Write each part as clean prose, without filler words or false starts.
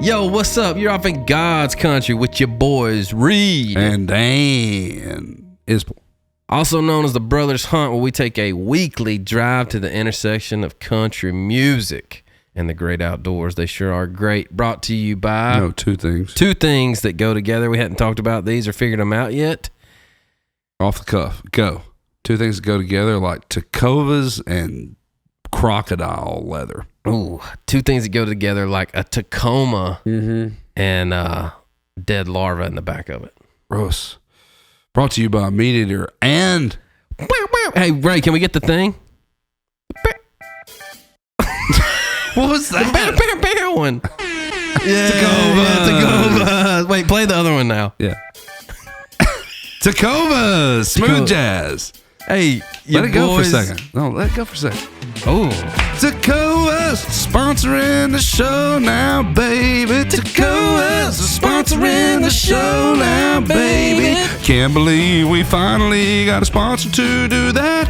Yo, what's up? You're off in God's country with your boys, Reid and Dan. Also known as the Brothers Hunt, where we take a weekly drive to the intersection of country music and the great outdoors. They sure are great. Brought to you by... two things. Two things that go together. We hadn't talked about these or figured them out yet. Off the cuff. Go. Two things that go together like Tacovas and crocodile leather. Ooh, two things that go together like a Tacoma and dead larva in the back of it. Gross. Brought to you by MeatEater and... Hey, Ray, can we get the thing? What was that? One. Tacoma. Wait, play the other one now. Yeah. Tacoma. Smooth jazz. Hey, let it go for a second. No, let it go for a second. Oh. Tacomos sponsoring the show now, baby. Tacomos sponsoring the show now, baby. Can't believe we finally got a sponsor to do that.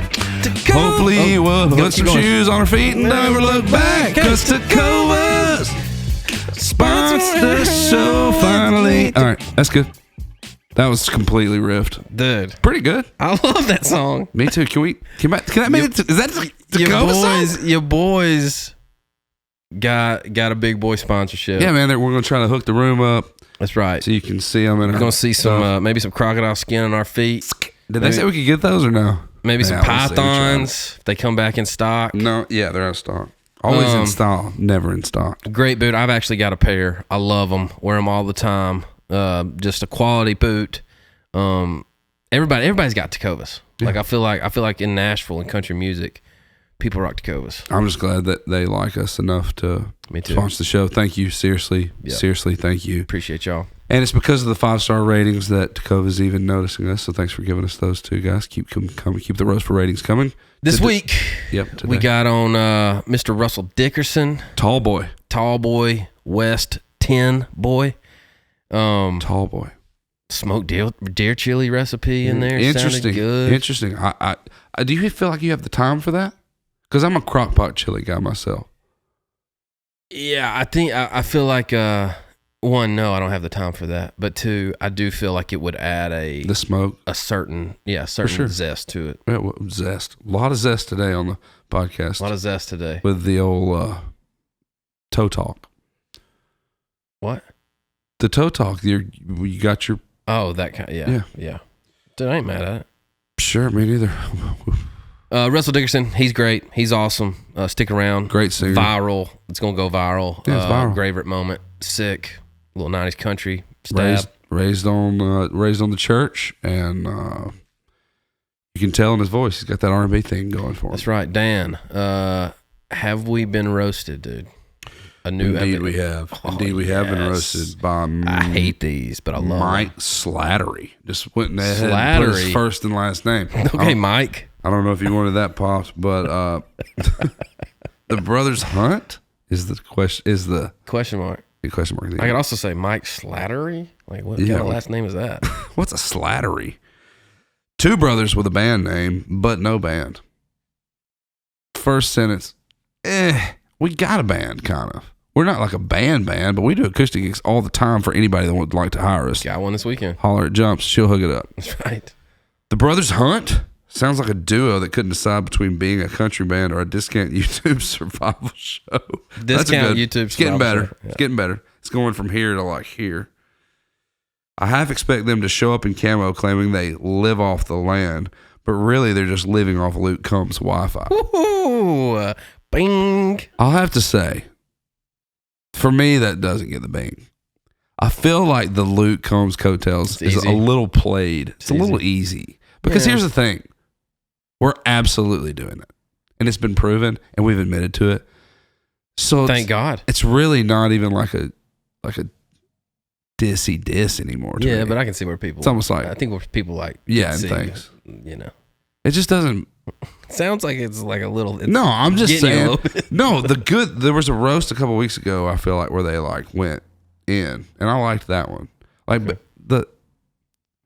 Hopefully we'll put some shoes on our feet and never look back. Cause Tacomos sponsor the show finally. All right, that's good. That was completely riffed. Dude. Pretty good. I love that song. Me too. Can that make it? Is that the your boys got a big boy sponsorship. Yeah, man. We're going to try to hook the room up. That's right. So you can see them. We're going to see some, maybe some crocodile skin on our feet. Did they say we could get those or no? Maybe some pythons if they come back in stock. No, yeah, they're out of stock. Always in stock, never in stock. Great boot. I've actually got a pair. I love them. Wear them all the time. Just a quality boot. Everybody's got Tacovas. Yeah. Like I feel like in Nashville and country music, people rock Tacovas. I'm just glad that they like us enough to sponsor the show. Thank you, seriously. Yep. Seriously, thank you. Appreciate y'all. And it's because of the 5-star ratings that Tacovas even noticing us. So thanks for giving us those two, guys. Keep them coming. Keep the roast for ratings coming. This week, today. We got on Mr. Russell Dickerson, tall boy, West 10 boy. Tall boy. Smoked deer chili recipe in there. Interesting. Sounded good. Interesting. I do you feel like you have the time for that? Because I'm a crock pot chili guy myself. Yeah, I think I feel like one, no, I don't have the time for that. But two, I do feel like it would add the smoke, a certain zest to it. Yeah, zest. A lot of zest today on the podcast. A lot of zest today with the old toe talk. What? The toe talk. You got your. Oh, that kind. Yeah. Dude, I ain't mad at it. Sure, me neither. Russell Dickerson, he's great. He's awesome. Stick around. Great singer. Viral. It's gonna go viral. Yeah, it's viral. Favorite moment. Sick. Little 90s country stab. Raised on the church, and you can tell in his voice he's got that R&B thing going for him. That's right, Dan. Have we been roasted, dude? Indeed we have. Indeed we have been roasted by... I hate these, but I love Mike Slattery. Just went ahead and put his first and last name. Okay, Mike. I don't know if you wanted that popped, but the Brothers Hunt is the question mark. The question mark. I could also say Mike Slattery. Like, what kind of last name is that? What's a Slattery? Two brothers with a band name, but no band. First sentence, we got a band, kind of. We're not like a band, but we do acoustic gigs all the time for anybody that would like to hire us. Got one this weekend. Holler at Jumps. She'll hook it up. That's right. The Brothers Hunt sounds like a duo that couldn't decide between being a country band or a discount YouTube survival show. Discount YouTube It's getting better. Show. Yeah. It's getting better. It's going from here to like here. I half expect them to show up in camo claiming they live off the land, but really they're just living off Luke Combs' Wi-Fi. Ooh, bing. I'll have to say, for me, that doesn't get the bing. I feel like the Luke Combs coattails is a little played. It's a little easy. Because here's the thing. We're absolutely doing it. And it's been proven, and we've admitted to it. So thank God. It's really not even like a dissy diss anymore to me. But I can see where people... It's almost like... I think where people like... Yeah, and thanks. You know. It just doesn't... Sounds like it's like a little... No, I'm just saying... No, there was a roast a couple weeks ago, I feel like, where they like went in. And I liked that one. Like, but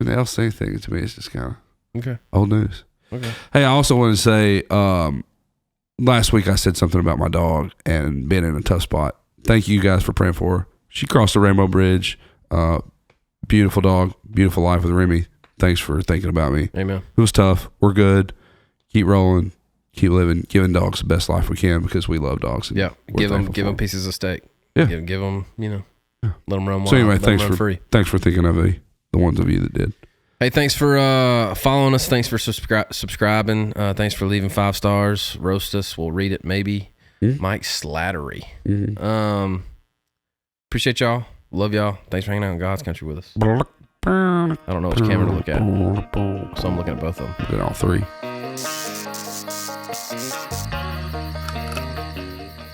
the LC thing to me is just kind of old news. Okay. Hey, I also want to say, last week I said something about my dog and being in a tough spot. Thank you guys for praying for her. She crossed the Rainbow Bridge. Beautiful dog, beautiful life with Remy. Thanks for thinking about me. Amen. It was tough. We're good. Keep rolling. Keep living. Giving dogs the best life we can because we love dogs. Yeah. Give them pieces of steak. Yeah. Give them, let them run wild. So anyway, thanks for thinking of the ones of you that did. Hey, thanks for following us. Thanks for subscribing. Thanks for leaving 5 stars. Roast us. We'll read it maybe. Mm-hmm. Mike Slattery. Mm-hmm. Appreciate y'all. Love y'all. Thanks for hanging out in God's country with us. I don't know which camera to look at, so I'm looking at both of them. Look at all 3.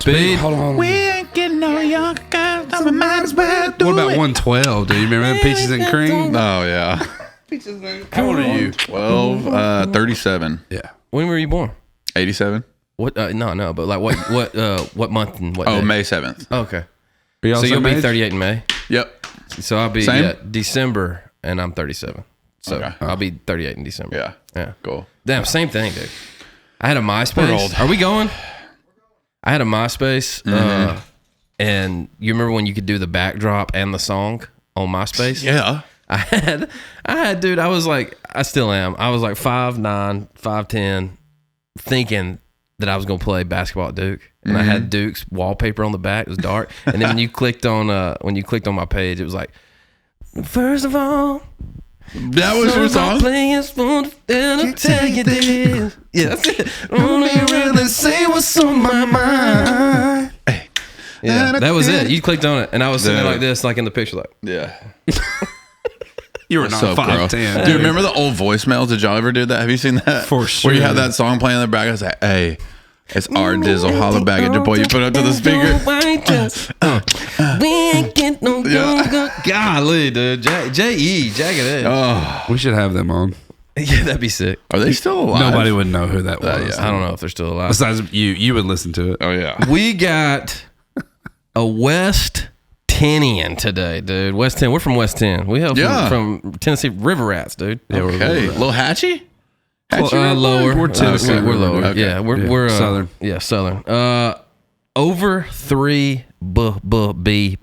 Speed. Hold on. We ain't getting no younger, so we might as well do What about it. 112? Do you remember that Peaches and Cream? Oh, yeah. How old are you? 12, 37. Yeah. When were you born? 87? What? No, but like what month and what? Oh, day? May 7th. Oh, okay. Are y'all So you'll same be age? 38 in May. Yep. So I'll be Same? December, and I'm 37. So Okay. I'll be 38 in December. Yeah. Yeah. Cool. Damn, same thing, dude. I had a MySpace. We're old. Are we going? I had a MySpace, and you remember when you could do the backdrop and the song on MySpace? Yeah. I had, dude. I was like, I still am. I was like 5'9", 5'10", thinking that I was gonna play basketball at Duke, and I had Duke's wallpaper on the back. It was dark, and then when you clicked on my page, it was like, first of all, That was your song? playing spoon, and I'll tell you this. Yeah, that's it. Only really say what's on my mind. Hey. Yeah, that was it. You clicked on it, and I was sitting Dude. like this, like in the picture, like. Yeah. You were What's not up, girl? 5'10". Dude, remember the old voicemails? Did y'all ever do that? Have you seen that? For Where you have sure. that song playing in the back. I was like, hey, it's our Dizzle. Holler back at your boy. You put it up to the speaker. We ain't get no Yeah. younger. Golly, dude. J.E. Jagged Edge. Oh, We should have them on. Yeah, that'd be sick. are they still alive? Nobody would know who that was. I don't know if they're still alive. Besides you would listen to it. Oh, yeah. We got a West Tennessean today, dude. West 10. We're from West 10. We have from Tennessee River Rats, dude. Okay. Little Hatchy? Lower. We're Tennessee. We're lower. Okay. Yeah, we're Southern. Yeah, Southern. Over 3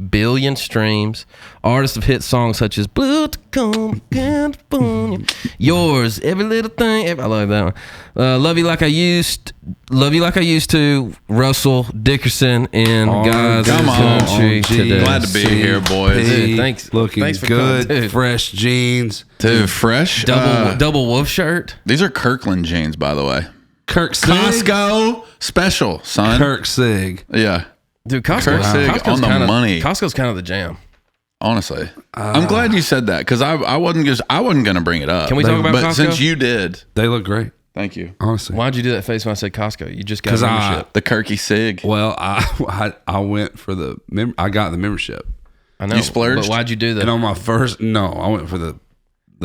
billion streams. Artists have hit songs such as Blue Tacoma, California, Yours, Every Little Thing. I love that one. Love You Like I Used to. Russell, Dickerson, in God's come on. country today. Glad to be here, boys. Dude, thanks. Looking Thanks for good. coming, dude. Fresh jeans. Dude, fresh. Double wolf shirt. These are Kirkland jeans, by the way. Kirk Sig. Costco special, son. Kirk Sig. Yeah. Dude, Kirk Sig Costco's on the money. Costco's kind of the jam. Honestly, I'm glad you said that because I wasn't gonna bring it up. Can we talk about but Costco? since you did, They look great. thank you. Honestly. Why'd you do that face when I said Costco? You just got 'Cause membership. The Kirky Sig. Well, I went for I got the membership. I know. You splurged? But why'd you do that? And on my first, I went for the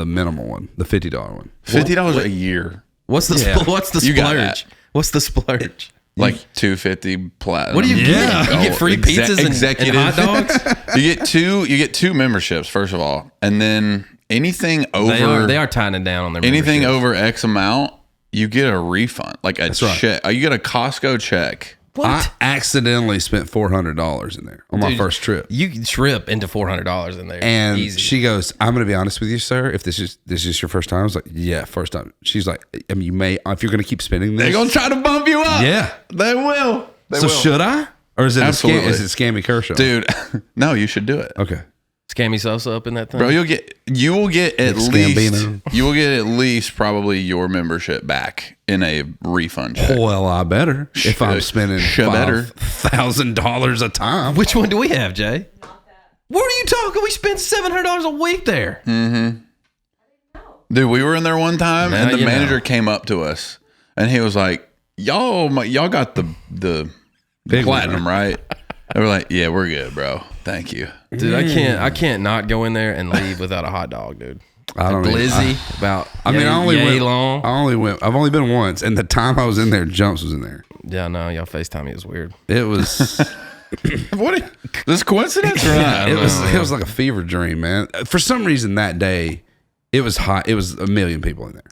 minimal one, the $50 one. $50 a year, What's the Yeah. what's the You got splurge? that. What's the splurge? like $250 platinum. What do you Yeah. get? You get free pizzas and hot dogs. You get two memberships first of all, and then anything over They are tightening down on their anything membership. over X amount, you get a refund, like a right. check. You get a Costco check. What? I accidentally spent $400 in there on my Dude, first trip. You can trip into $400 in there. And Easy. she goes, I'm going to be honest with you, sir. If this is your first time, I was like, yeah, first time. She's like, I mean, you may, if you're going to keep spending this. They're gonna try to bump you up. Yeah. They will. They So will. should I? Or is it Absolutely. is it Scammy Kershaw? Dude, no, you should do it. Okay. Scammy Sosa up in that thing. Bro, you will get at Nick least Scambino. you will get at least probably your membership back in a refund check. Well, I better if I'm spending better. $5,000 a time. Which one do we have, Jay? What are you talking? We spend $700 a week there. Dude, we were in there one time Now and the you manager know. came up to us and he was like, y'all got the Big one, platinum, right? And we're like, yeah, we're good, bro. Thank you. Dude, I can't not go in there and leave without a hot dog, dude. I don't know. Glizzy, about I only yay went long. I've only been once, and the time I was in there, Jumps was in there. Yeah, no, y'all FaceTime me is weird. It was What? This coincidence or not? it was like a fever dream, man. For some reason that day, it was hot. It was 1 million people in there.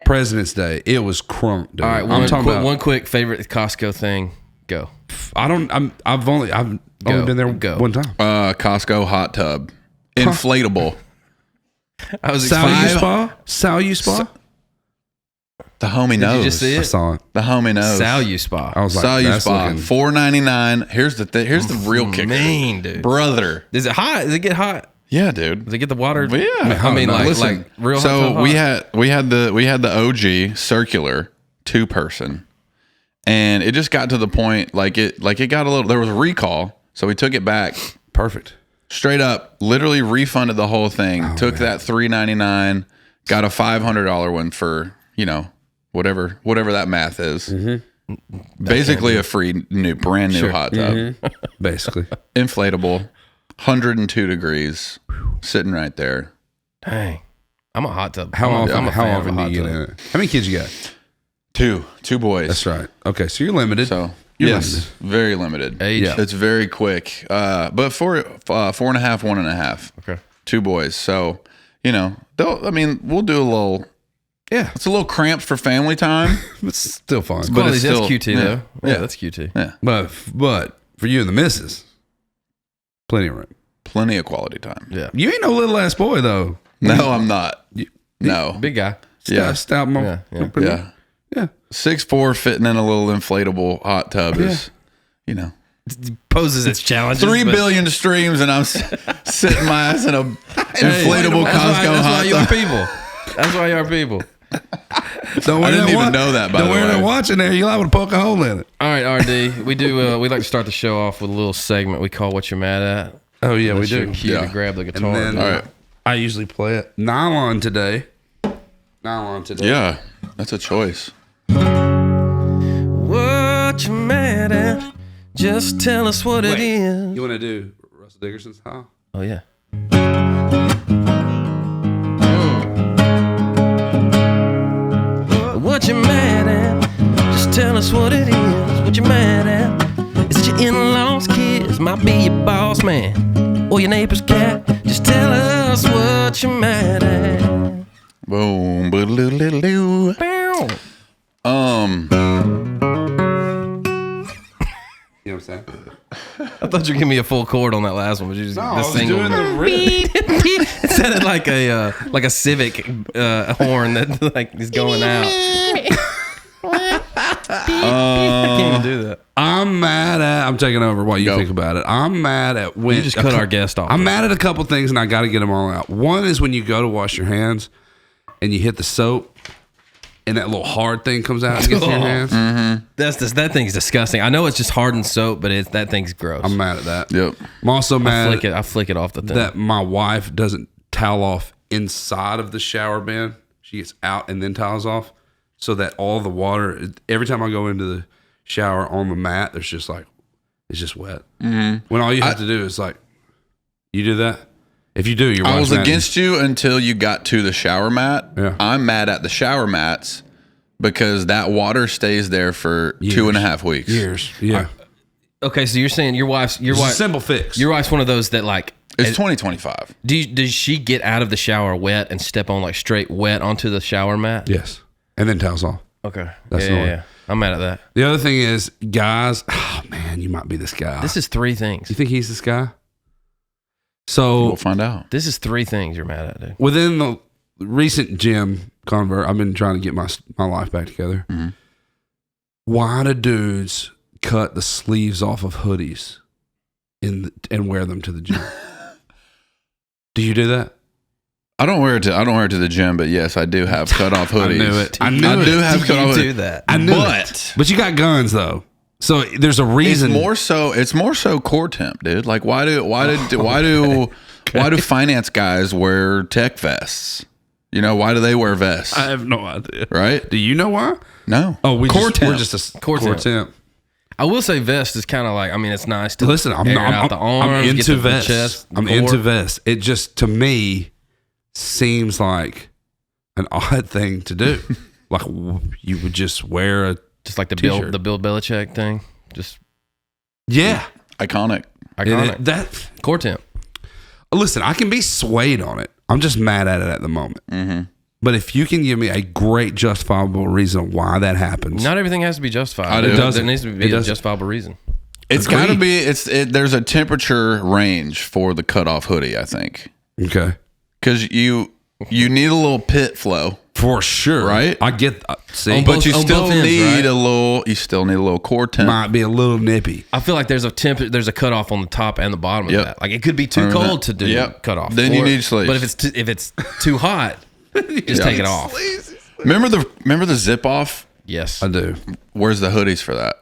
President's Day. It was crunk, dude. All right, I'm talking about one quick favorite Costco thing. Go. I've Only been there one time. Costco hot tub, inflatable. I was Salue Spa. The homie knows. Did you just see I it? saw it. The homie knows. Salue Spa. I was like, Salue that's Spa, looking- $4.99. Here's the real kicker, Man, dude. brother. Is it hot? Does it get hot? Yeah, dude. Does it get the water? Yeah. I mean, no, like, listen, like real hot. So hot? we had the OG circular 2-person, and it just got to the point like it got a little. There was a recall, so we took it back. Perfect. Straight up, literally refunded the whole thing. Took that $3.99, got a $500 one for whatever that math is. Mm-hmm. Basically a free brand new hot tub. Mm-hmm. Basically. Inflatable, 102 degrees, sitting right there. Dang. I'm a hot tub. How I'm a often fan of a do hot you get tub. in it? How many kids you got? Two boys. That's right. Okay, so you're limited. So You're yes, limited. very limited. Age? Yeah. It's very quick. But four and a half, 1.5. Okay. 2 boys. So we'll do a little. Yeah, It's a little cramped for family time. it's still fun. But Quality, it's that's still- QT yeah. though. Yeah, Yeah. that's QT. Yeah, But for you and the missus, plenty of room. plenty of quality time. Yeah. You ain't no little ass boy though. No, I'm not. No. Big guy. Yeah. Stout mo- Yeah, yeah. Yeah. Yeah. 6'4", fitting in a little inflatable hot tub is, Poses its challenges. 3 but- billion streams, and I'm sitting my ass in a inflatable That's why, Costco that's why hot you are tub. people. That's why you are people. Don't I worry, didn't even know that, by Don't the worry, way. that watch in there. You're liable to poke a hole in it. All right, RD. We do. We like to start the show off with a little segment we call "What You're Mad At." Oh yeah, we That's your do. cue Yeah. to grab the guitar. And then All right. I usually play it. Nylon today. Yeah, that's a choice. What you mad at? Just tell us what it is. You want to do Russell Dickerson's style? Oh yeah. What you mad at? Just tell us what it is. What you mad at? Is it your in-laws' kids? Might be your boss man or your neighbor's cat. Just tell us what you're mad at. Boom, boodle-doo-doo-doo. Bow. You know what I'm saying? I thought you were giving me a full chord on that last one, but you just the single. rhythm. It sounded like a Civic horn that like is going out. I can't even do that. I'm taking over what you Go. think about it. I'm mad at when You just cut our guest off. I'm mad at a couple things, and I got to get them all out. One is when you go to wash your hands and you hit the soap, and that little hard thing comes out and gets in your hands. That thing's disgusting. I know it's just hardened soap, but that thing's gross. I'm mad at that. Yep. I'm also mad I flick it off the thing. that my wife doesn't towel off inside of the shower bin. She gets out and then towels off, so that all the water, every time I go into the shower on the mat, there's just like, it's just wet. Mm-hmm. When all you have to do is like, you do that? If you do, you're I was washing that. against you until you got to the shower mat. Yeah. I'm mad at the shower mats because that water stays there for 2.5 weeks. years. Yeah. Okay, so you're saying your wife's It's a simple fix. your wife's one of those that like. It's 2025. Does she get out of the shower wet and step on like straight wet onto the shower mat? Yes. And then towels off. Okay. That's yeah, the one. yeah. I'm mad at that. The other thing is, guys, oh man, you might be this guy. This is 3 things. You think he's this guy? So We'll find out. This is 3 things you're mad at, dude. within the recent gym convert, I've been trying to get my life back together. Mm-hmm. Why do dudes cut the sleeves off of hoodies and wear them to the gym? Do you do that? I don't wear it to the gym, but yes, I do have cut off hoodies. knew it. I I knew do it. have cut off You hoodies. do that. I knew But- it. But you got guns though, so there's a reason. It's more so core temp, dude. Like why do finance guys wear tech vests? You know, why do they wear vests? I have no idea. Right? Do you know why? No. Oh, we're core temp. just a Core core temp. temp. I will say vest is kind of like, I mean, it's nice to Listen, I'm air not. out the arms, I'm get into the vests. chest, I'm core. into vests. It just to me seems like an odd thing to do. Like you would just wear a just like the T-shirt. Bill Belichick thing. Just yeah. Iconic. iconic. That Core temp. listen, I can be swayed on it. I'm just mad at it at the moment. Mm-hmm. But if you can give me a great justifiable reason why that happens, Not everything has to be justified. I do. There It doesn't. needs to It be a doesn't. justifiable reason. It's got to be. There's a temperature range for the cutoff hoodie, I think, Okay. because you need a little pit flow. For sure. Right? I get see, But you on still both ends, need right? a little. You still need a little core temp. might be a little nippy. I feel like there's a cutoff on the top and the bottom of Yep. that. Like it could be too 100%. cold to do Yep. cutoff. Then you need sleeves. But if it's too hot, just take it off. Remember the zip off? Yes. I do. Where's the hoodies for that?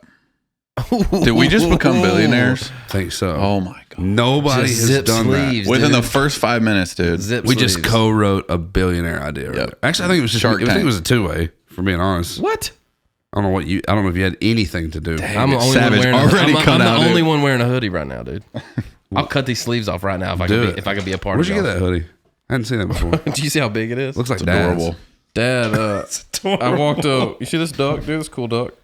Did we just become billionaires? I think so. Oh my god! Nobody Just has zip done sleeves, that. Within dude. the first 5 minutes, dude. Zip We just sleeves. co-wrote a billionaire idea. Right Yep. there. Actually, I think it was just. Shark I think Tank. it was a two-way. For being honest, What? I don't know if you had anything to do. I'm the only Savage. one wearing. Already I'm cut the out, only dude. one wearing a hoodie right now, dude. I'll cut these sleeves off right now if I Do can it. be, if I can be a part Where'd of you it. get that hoodie? I hadn't seen that before. Do you see how big it is? Looks like It's Dad's. adorable. Dad, I walked up. You see this duck, dude? This cool duck.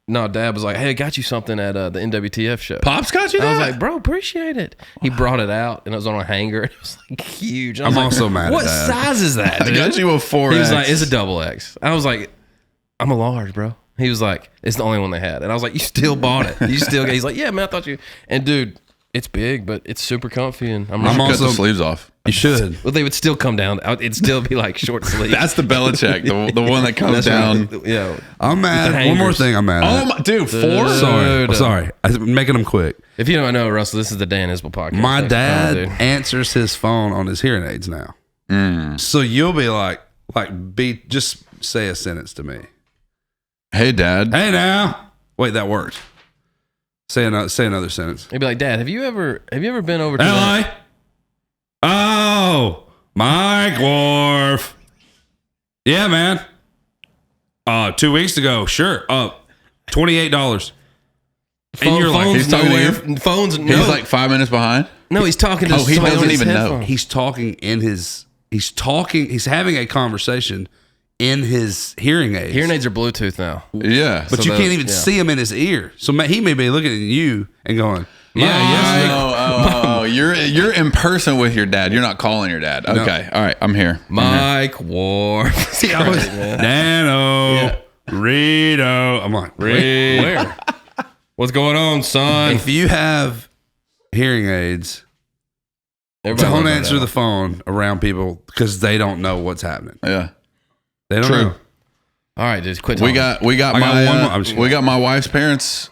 No, Dad was like, "Hey, I got you something at the NWTF show." Pops got you that? I was like, "Bro, appreciate it." He brought it out, and it was on a hanger. It was like huge. I was I'm like, also mad at what Dad. size is that? I Dude? got you a 4X. He was like, "It's a double X." I was like, "I'm a large, bro." He was like, "It's the only one they had," and I was like, "You still bought it? You still?" He's like, "Yeah, man, I thought you." And dude, it's big, but it's super comfy, and I'm cut also- the sleeves off. You should. Well, they would still come down. It'd still be like short sleeve. That's the Belichick, the one that comes That's down. right. Yeah. I'm mad. the One more hangers. thing. I'm mad. Oh at. my dude, 4? Sorry. Dude. Sorry. I'm making them quick. If you don't know, Russell, this is the Dan Isbell podcast. My Thanks for dad coming, dude. answers his phone on his hearing aids now. So you'll be just say a sentence to me. Hey, Dad. Hey now. Wait, that worked. Say another sentence. He'd be like, "Dad, have you ever been over to LA. Oh, Mike Wharf. Yeah, man. 2 weeks ago, sure. $28. And you're like, phones he's talking to nowhere. you? Phones. He's No, like 5 minutes behind. no, he's talking to. Oh, he somebody doesn't on his even know. headphones. he's talking in his. He's having a conversation in his hearing aids. Hearing aids are Bluetooth now. Yeah. But So you the- can't even yeah. see him in his ear. So he may be looking at you and going, "Yeah, Oh, you're in person with your dad. You're not calling your dad. Okay. All right. I'm here. Mike Wharf. See, I was Dano, Rito. I'm like, Where? What's going on, son? if you have hearing aids, Everybody don't knows answer that. the phone around people because they don't know what's happening. Yeah. They don't True. know. All right, dude, quit. We talking. got I got my one more- I'm just we got my wife's parents'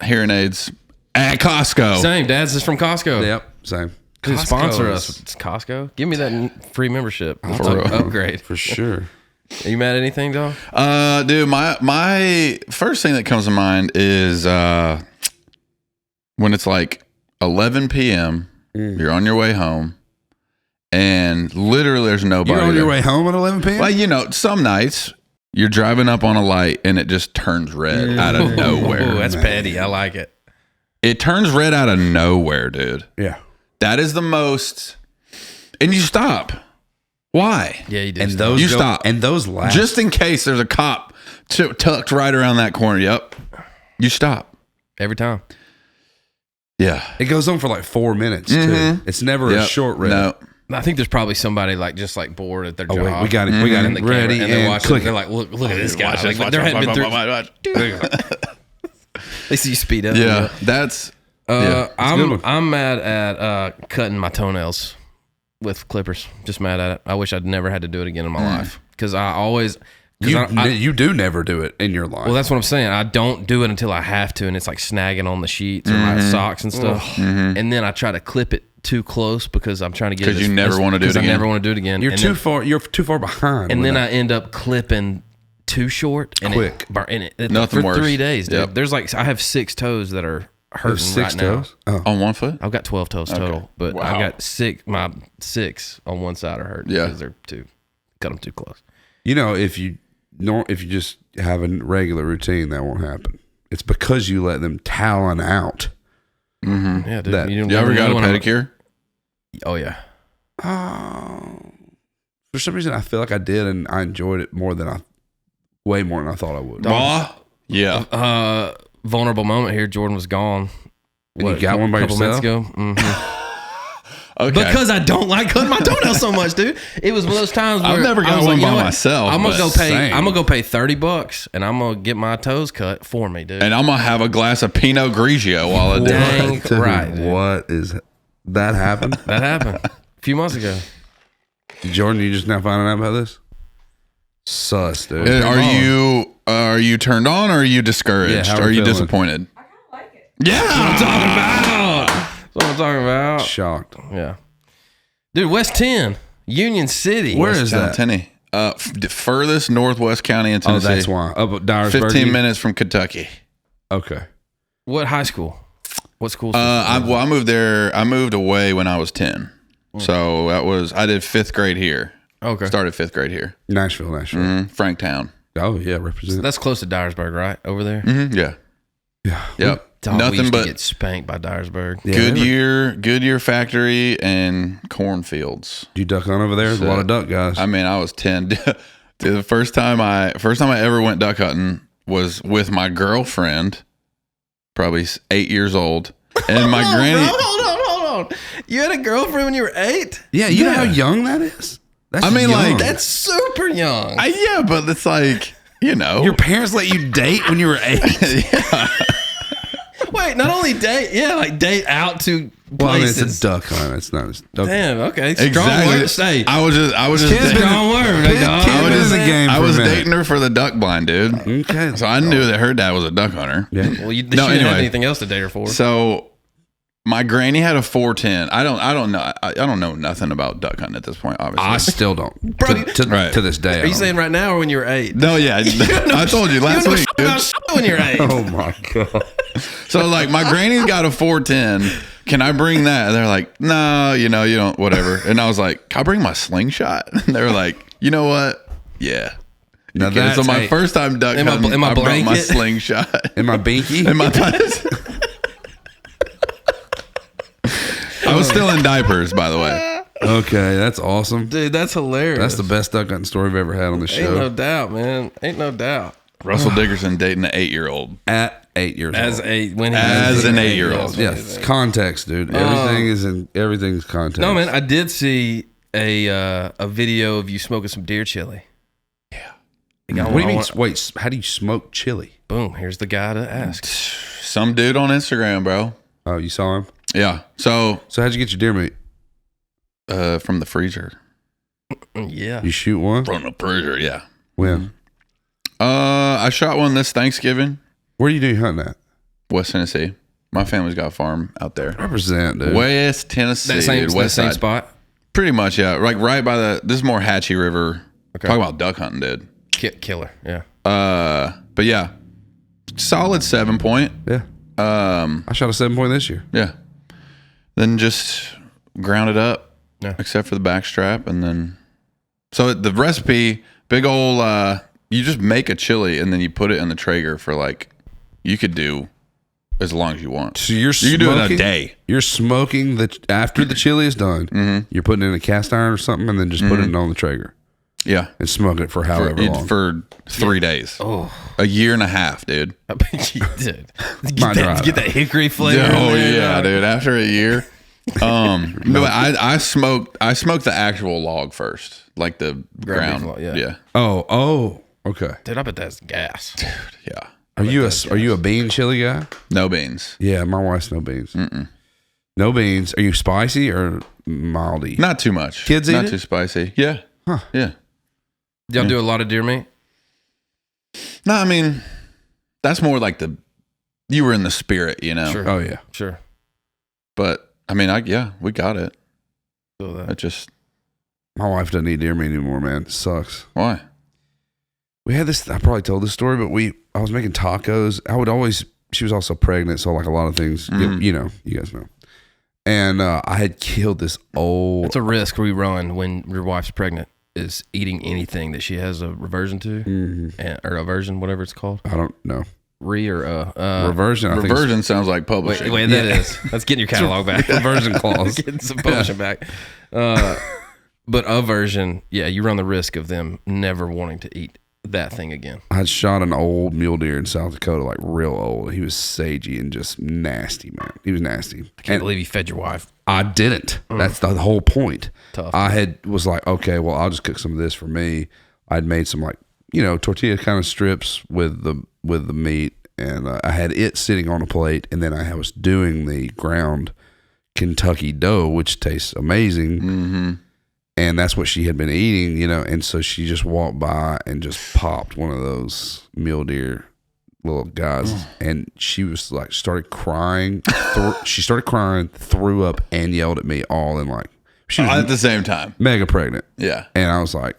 hearing aids at Costco. Same. Dad's is from Costco. Yep, same. Dude, sponsor Costco's- us. It's Costco. Give me that free membership. For real. Upgrade. for sure. Are you mad at anything, dog? Dude, my first thing that comes to mind is when it's like 11 p.m. You're on your way home, and literally there's nobody. You're on there. your way home at 11 p.m. Well, some nights you're driving up on a light and it just turns red out of nowhere. Oh, that's petty. I like it. It turns red out of nowhere, dude. Yeah. That is the most. And you stop. Why? Yeah, you do. And stuff. those You go- stop. And those last. Just in case there's a cop tucked right around that corner. Yep. You stop. every time. Yeah. it goes on for like 4 minutes too. It's never a Yep. short red. No. I think there's probably somebody just bored at their job. Wait, we got it. We got And it the camera, ready and they're and watching. click. They're like, look at this guy. Watch Like, this, there watch, hadn't been watch, through. watch. They see you speed up. Yeah. That's. Yeah. a good one. I'm mad at cutting my toenails with clippers. Just mad at it. I wish I'd never had to do it again in my life because I always. 'cause You do never do it in your life. Well, that's what I'm saying. I don't do it until I have to, and it's like snagging on the sheets or my socks and stuff. And then I try to clip it too close because I'm trying to get it. 'Cause you never wanna do it because I again. never want to do it again. You're And too then- far. You're too far behind. And with then that. I end up clipping too short and Quick. Nothing for worse. 3 days, dude. Yep. There's I have 6 toes that are hurting Six right toes. now. Oh, On one foot? I've got 12 toes total, but Wow. I got 6. My 6 on one side are hurting Yeah. because they're cut them too close. you know, if you just have a regular routine, that won't happen. It's because you let them talon out. Yeah, dude. That- You ever got a pedicure? Oh yeah. For some reason, I feel like I did, and I enjoyed it way more than I thought I would. Yeah. Vulnerable moment here. Jordan was gone. And you got one by couple yourself? minutes ago. Okay. Because I don't like cutting my toenails so much, dude. It was one of those times where I've never got I was one like, you know by what? myself. I'm gonna but go pay. same. I'm gonna go pay $30, and I'm gonna get my toes cut for me, dude. And I'm gonna have a glass of Pinot Grigio while I do it. Dang Dude, right, dude. what is that happened? That happened a few months ago. Jordan, you just now finding out about this? Sus, dude. Are you turned on or are you discouraged? Yeah, how are we you feeling? disappointed? I kind of like it. Yeah, That's what I'm talking about. That's what I'm talking about. Shocked. Yeah, dude. West 10, Union City. Where is that? Tennessee. The furthest northwest county in Oh, Tennessee. that's why. Up at Dyersburg. 15 minutes from Kentucky. Okay. What high school? What school? I moved there. I moved away when I was 10. So I did 5th grade here. Okay. Started 5th grade here. Nashville. Franktown. Oh, yeah, represent. That's close to Dyersburg, right? Over there. Yeah. Yeah. Yep. Dog, we Nothing used to but get spanked by Dyersburg. Yeah, Goodyear factory and cornfields. Do you duck hunt over there? There's a lot of duck guys. I mean, I was 10. Dude, the first time I ever went duck hunting was with my girlfriend, probably 8 years old, and my granny. Hold on. You had a girlfriend when you were 8? yeah, you know how young that is? That's I mean, like, That's super young. Yeah, but it's like, you know. your parents let you date when you were 8? Wait, not only date, like date out to Well, I mean, places. it's a duck hunt. It's not. Okay. Damn, okay. Strong Exactly. word to say. I was just dating, Strong word. Kid- kid been in the game I for a was minute. dating her for the duck blind, dude. Okay. So I knew that her dad was a duck hunter. Yeah. Well, she No, didn't have anyway. anything else to date her for. So my granny had a 410. I don't know nothing about duck hunting at this point, obviously. I still don't. Bro, To this day. Are you saying right now or when you were 8? No, yeah. I told you last you know week, shit about dude. shit when you're 8. Oh my god. So like my granny's got a 410. Can I bring that? And they're like, no, you don't, whatever. And I was like, can I bring my slingshot? And they were like, you know what? Yeah. Now Okay, so that's my first time duck hunting, in my I brought my blanket? slingshot. in my binky. In my I was still in diapers, by the way. Okay, that's awesome. Dude, that's hilarious. That's the best duck hunting story we've ever had on the Ain't no show. doubt, man. Ain't no doubt. Russell Dickerson dating an 8-year-old. At 8 years As old. An 8-year-old. Yes, context, dude. Everything's context. No, man, I did see a video of you smoking some deer chili. Yeah. What do you mean? Wait, how do you smoke chili? Boom, here's the guy to ask. Some dude on Instagram, bro. Oh, you saw him? Yeah. So So how'd you get your deer meat? from the freezer. Yeah. You shoot one? From the freezer, yeah. When? I shot one this Thanksgiving. Where you do you hunt at? West Tennessee. My family's got a farm out there. Represent, dude. West Tennessee, That same, dude. that West same side. spot. Pretty much, yeah. Like right by this is more Hatchie River. Okay. Talk about duck hunting, dude. Killer. Yeah. But yeah, solid 7-point. Yeah. I shot a 7-point this year. Yeah. Then just ground it up, Yeah. except for the back strap, and then so the recipe, big old. You just make a chili and then you put it in the Traeger for like, you could do as long as you want. So you're You can do it in a day. You're smoking after the chili is done. Mm-hmm. You're putting it in a cast iron or something, and then just putting it on the Traeger Yeah. and smoke it for however long. For 3 days. Oh, A year and a half, dude. I bet you did. My drive. Get that hickory flavor. Oh in there, yeah, dog. dude. After a year, but I smoked the actual log first, like the ground. beef log, yeah. Yeah, Oh, okay. Dude, I bet that's gas. yeah. Are you a bean chili guy? No beans. Yeah, my wife's no beans. No beans. Are you spicy or mildy? Not too much. Kids eat Not it? too spicy. Yeah. Huh. Yeah. Y'all do a lot of deer meat? No, I mean, that's more like you were in the spirit, you know. Sure. Oh yeah. Sure. But I mean, we got it. Feel that. It just My wife doesn't eat deer meat anymore, man. It sucks. why? We had this. I probably told this story, but I was making tacos. She was also pregnant, so like a lot of things, you guys know. And I had killed this old. It's a risk we run when your wife's pregnant, is eating anything that she has a reversion to, or aversion, whatever it's called. I don't know. Reversion. I think Reversion sounds like publishing. Wait, that is. That's getting your catalog back. reversion clause. Getting some publishing back. But aversion, yeah, you run the risk of them never wanting to eat that thing again. I had shot an old mule deer in South Dakota, like real old. He was sagey and just nasty, man. He was nasty. I can't believe you fed your wife I didn't. That's the whole point. Tough. I was like, okay, well, I'll just cook some of this for me. I'd made some tortilla kind of strips with the meat, and I had it sitting on a plate, and then I was doing the ground Kentucky dough, which tastes amazing. Mm-hmm. And that's what she had been eating, and so she just walked by and just popped one of those mule deer little guys, and she was like, started crying. She started crying, threw up, and yelled at me all in like, she was at the same time. mega pregnant. Yeah. And I was like,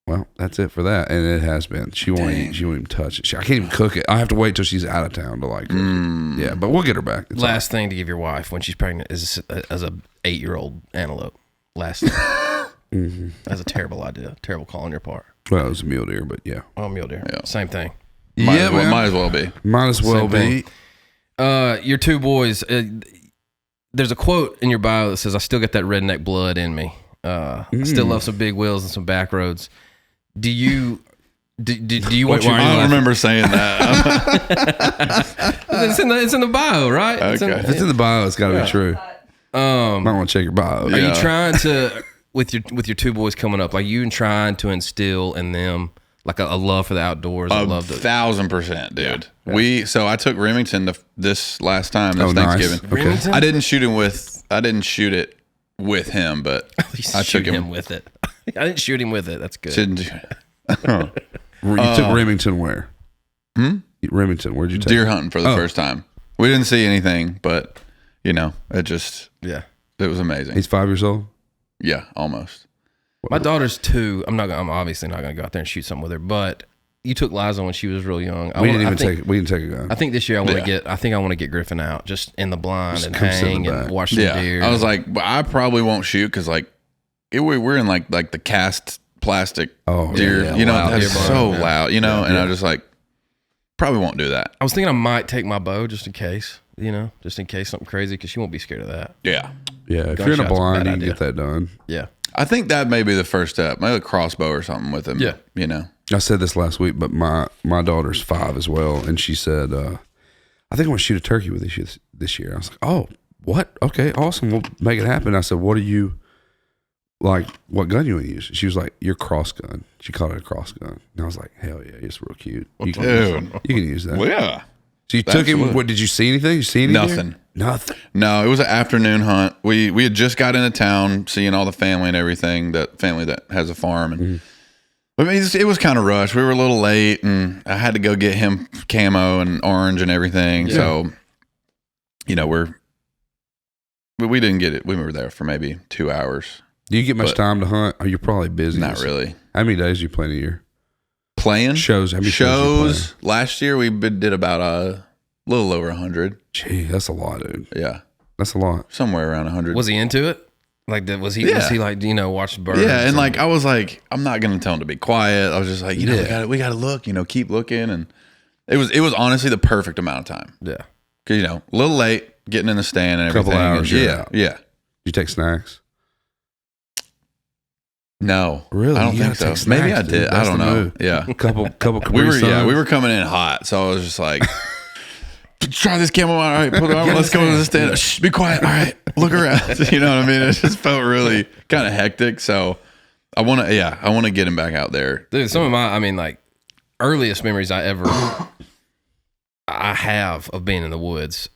well, that's it for that. And it has been. She won't even touch it. I can't even cook it. I have to wait till she's out of town to like cook it. Yeah, but we'll get her back. It's Last thing to give your wife when she's pregnant is as a 8-year-old antelope. Last thing. That's a terrible idea. Terrible call on your part. Well, it was a mule deer, but yeah. Oh, mule deer. Yeah. Same thing. Might as well be. Might as well Same be. thing. Your two boys, there's a quote in your bio that says, I still got that redneck blood in me. I still love some big wheels and some back roads. Do you want your I don't remember saying that. it's in the bio, right? Okay. If it's in the bio, it's got to be true. Might want to check your bio. Are you trying to, with your two boys coming up, like you trying to instill in them like a love for the outdoors? I love 1,000%, dude. Yeah. So I took Remington this last time, this Thanksgiving. Nice. Okay. I didn't shoot it with him, but I took him with it. I didn't shoot him with it. That's good. Shouldn't do it. You took Remington where? Remington, where'd you take deer hunting for the first time. We didn't see anything, but it just it was amazing. He's 5 years old? Yeah, almost. My daughter's 2. I'm obviously not gonna go out there and shoot something with her, but you took Liza when she was real young. We didn't take a gun. I think this year I want to get Griffin out just in the blind just and hang and watch some deer. I was like, I probably won't shoot because we're in like the cast plastic deer. That's so loud. And I was just like, probably won't do that. I was thinking I might take my bow just in case. Just in case something crazy, because she won't be scared of that. Yeah. Yeah. If you're in a blind, you can get that done. Yeah. I think that may be the first step. Maybe a crossbow or something with him. Yeah. I said this last week, but my daughter's 5 as well, and she said, I think I want to shoot a turkey with this year. I was like, oh, what? Okay, awesome. We'll make it happen. I said, what gun you want to use? She was like, your cross gun. She called it a cross gun. And I was like, hell yeah, it's real cute. You can use that. Well, yeah. So you took him. What did you see anything? You see anything? Nothing. No, it was an afternoon hunt. We had just got into town, seeing all the family and everything. That family that has a farm, and I mean, it was kind of rushed. We were a little late, and I had to go get him camo and orange and everything. Yeah. So, we didn't get it. We were there for maybe 2 hours. Do you get much time to hunt? Or you're probably busy. Not really. How many days do you play in a year? Playing shows. How many shows? Last year we did about a little over 100. Gee, that's a lot, dude. Yeah, that's a lot. Somewhere around 100. Was he into it? Like, was he like watching birds? Yeah, and like I was like, I'm not gonna tell him to be quiet. I was just like, we gotta look. You keep looking, and it was honestly the perfect amount of time. Yeah, because a little late getting in the stand and everything. Couple hours. Yeah. You take snacks? No, really? I don't think so. Snacks, maybe I did. I don't know. Move. Yeah, couple. we were coming in hot, so I was just like, try this camo on. All right, put it on. Let's go to the stand. Shh, be quiet. All right, look around. You know what I mean? It just felt really kind of hectic. So I want to get him back out there. Dude, some of my, earliest memories I have of being in the woods.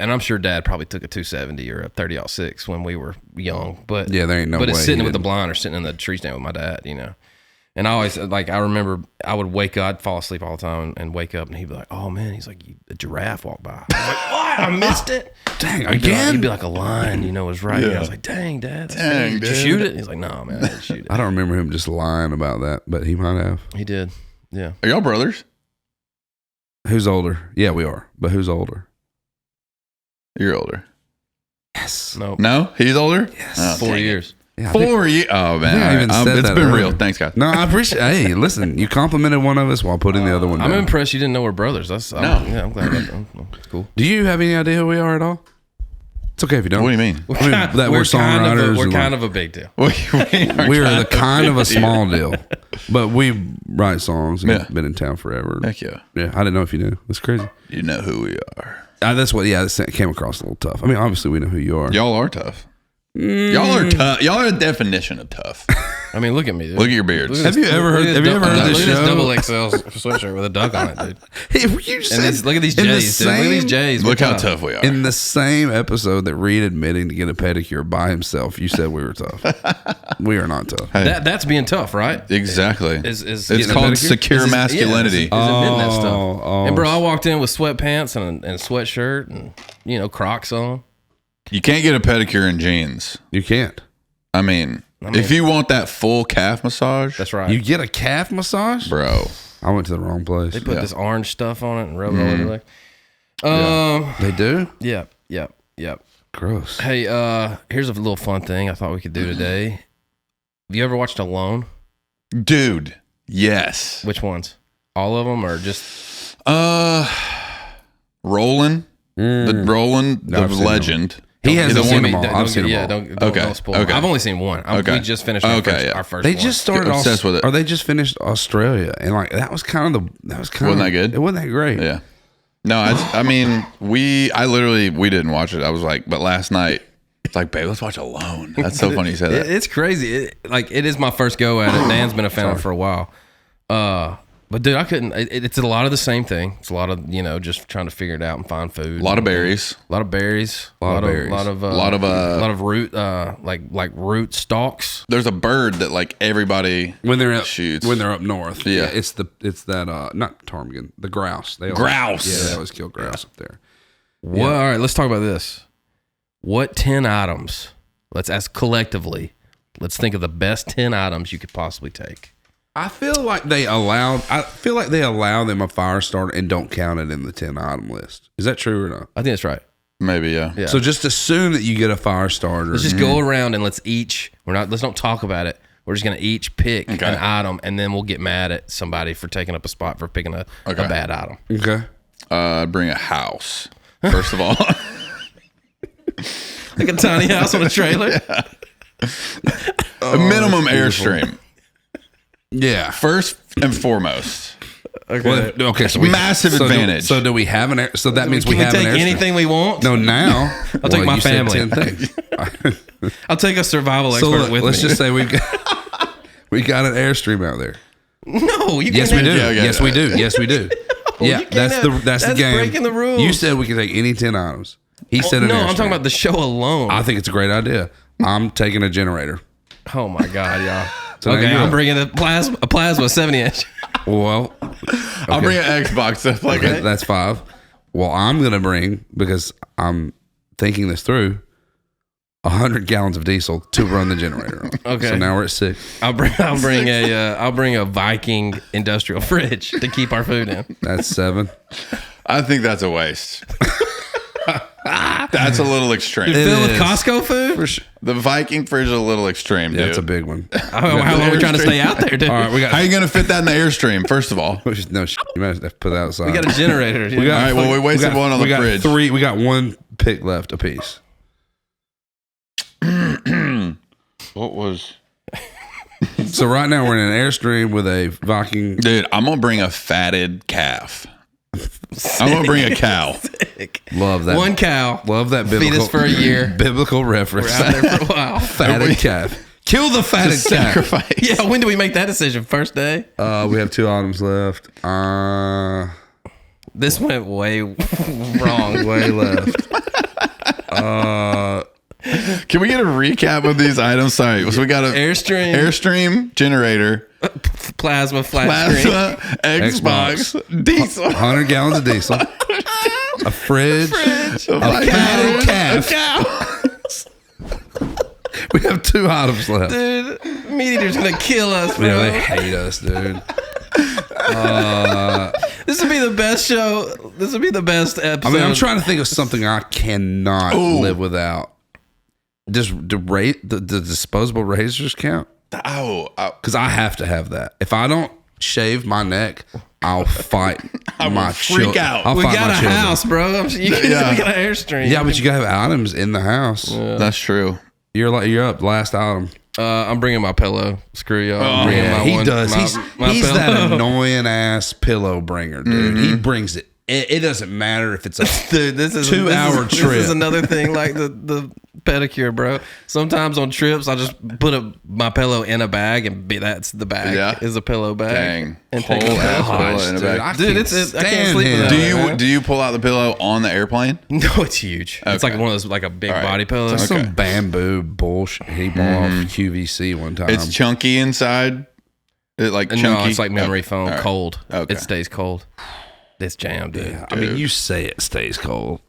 And I'm sure Dad probably took a 270 or a 30-06 when we were young. But yeah, there ain't no way. But it's sitting with the blind or sitting in the tree stand with my dad, And I always, I remember I would wake up, I'd fall asleep all the time and wake up and he'd be like, oh man, he's like, a giraffe walked by. I was like, what? I missed it. Dang, again? He'd be like, a lion, was right here. I was like, dang, Dad. Did you shoot it? He's like, no, man, I didn't shoot it. I don't remember him just lying about that, but he might have. He did. Yeah. Are y'all brothers? Who's older? Yeah, we are. But who's older? You're older. Yes. No, he's older. Yes. Oh, 4 years. Yeah, 4 years. Oh man, it's been real. Thanks, guys. No, I appreciate. Hey, listen, you complimented one of us while putting the other one down. I'm impressed you didn't know we're brothers. I'm glad that's cool. Do you have any idea who we are at all? It's okay if you don't. What do you mean? We're songwriters. We're kind of a big deal. We're the kind of a small deal, but we write songs. And been in town forever. Heck yeah. Yeah, I didn't know if you knew. That's crazy. You know who we are. That's what. Yeah, it came across a little tough. I mean, obviously we know who you are. Y'all are tough. Y'all are tough. Y'all are a definition of tough. I mean, look at me, dude. Look at your beards. Have you ever heard this Look at this show? double XL sweatshirt with a duck on it, dude. You And said look at these in the J's, dude. Look at these same- J's. Look how tough we are. In the same episode that Reid admitting to get a pedicure by himself, you said we were tough. We are not tough. Hey, That's being tough, right? exactly. Is It's getting a called pedicure? secure masculinity. Is admitting that stuff. Oh, And bro, I walked in with sweatpants and a sweatshirt and Crocs on. You can't get a pedicure in jeans. You can't. I mean, if you want that full calf massage, That's right. You get a calf massage? bro. I went to the wrong place. They put this orange stuff on it and rub it all over your leg. They do? Yep. Gross. Hey, here's a little fun thing I thought we could do today. Have you ever watched Alone? Dude, yes. Which ones? All of them, or just Roland, the Roland, the I've seen legend. He hasn't the seen one- them all. I've seen them all. Don't spoil. Okay. I've only seen one. Okay. We just finished our first They one. just started Obsessed with it. Or they just finished Australia. And like that was kind of Wasn't that good? It wasn't that great. Yeah. No, I mean, we didn't watch it. I was like, but last night, it's like, babe, let's watch Alone. That's so funny you said that. It's crazy. It is my first go at it. Dan's been a fan of it for a while. But dude, I couldn't. It's a lot of the same thing. It's a lot of just trying to figure it out and find food. A lot of berries. A lot of berries. A lot of root. Like root stalks. There's a bird that like everybody When they're shoots. when they're up north. Yeah. It's that not ptarmigan, the grouse. They always, Grouse. Yeah, they always kill grouse up there. What? All right, let's talk about this. What 10 items? Let's ask collectively. Let's think of the best 10 items you could possibly take. I feel like they allow them a fire starter and don't count it in the 10 item list. Is that true or not? I think that's right. Maybe, yeah. Yeah. So just assume that you get a fire starter. Let's just go around and let's don't talk about it. We're just gonna each pick an item, and then we'll get mad at somebody for taking up a spot for picking a bad item. Okay. Bring a house, first of all. Like a tiny house on a trailer. A minimum Airstream. Yeah. First and foremost. Well, okay. So Massive advantage. So do we have an air? So that means Can we we have an take Airstream. anything we want? No, now. I'll take my you said family. 10 things. I'll take a survival So expert look, with let's me. just say we got an Airstream out there. No, you Yes, can't. we do. Yeah, okay. Yes, we do. Yes, we do. Yeah, you can't that's the that's game. breaking the rules. You said we could take any 10 items. He said an no, Airstream. I'm talking about the show alone. I think it's a great idea. I'm taking a generator. Oh my god, y'all. So Okay, there you I'm go. bringing a plasma 70-inch. Well, I'll bring an Xbox to play it. that's 5. Well, I'm going to bring, because I'm thinking this through, 100 gallons of diesel to run the generator on. Okay. So now we're at 6. I'll bring a Viking industrial fridge to keep our food in. That's 7. I think that's a waste. That's a little extreme. Filled with is. Costco food? The Viking fridge is a little extreme, dude. That's a big one. How long are we trying to stay out there, dude? All right, we How got are you going to fit that in the Airstream, first of all? no. You might have to put that outside. We got a generator. We got- All right, well, we wasted one on the fridge. 3. We got 1 pick left apiece. What was... So right now we're in an Airstream with a Viking. Dude, I'm going to bring a fatted calf. I'm going to bring a cow. Love that. One cow. Love that Feed biblical us for a year. biblical reference. We're out there for a while. Fatted calf. Kill the fatted calf. Sacrifice. Yeah, when do we make that decision? First day? We have 2 items left. This went way wrong. Way left. Can we get a recap of these items? Sorry. So we got an Airstream generator, plasma flat screen. plasma, Xbox, diesel, 100 gallons of diesel. A fridge. a fatted calf. Cow. We have 2 items left. Dude, MeatEater's gonna kill us, bro. Yeah, they hate us, dude. This would be the best show. This would be the best episode. I mean, I'm trying to think of something I cannot live without. Does the disposable razors count? Oh, Because I have to have that. If I don't shave my neck, I'll fight my freak out. I'll We fight got my a children. house, bro. We got an Airstream. Yeah, but you gotta have items in the house. that's true. You're up. Last item. I'm bringing my pillow. Screw y'all. I'm bringing Yeah, my he one- does. my He's pillow. that annoying ass pillow bringer, dude. He brings it it doesn't matter if it's a Dude, this is 2-hour trip. This is another thing like the pedicure, bro. Sometimes on trips, I just put my pillow in a bag and that's the bag is a pillow bag. Dang. And take a pillow in a bag. Dude, I can't sleep with that. Do you pull out the pillow on the airplane? No, it's huge. It's like one of those like a big body pillow. That's some bamboo bullshit he bought off QVC one time. It's chunky inside. Chunky? No, it's like memory foam, right. cold. Okay. It stays cold. It's jammed, dude. I mean, you say it stays cold.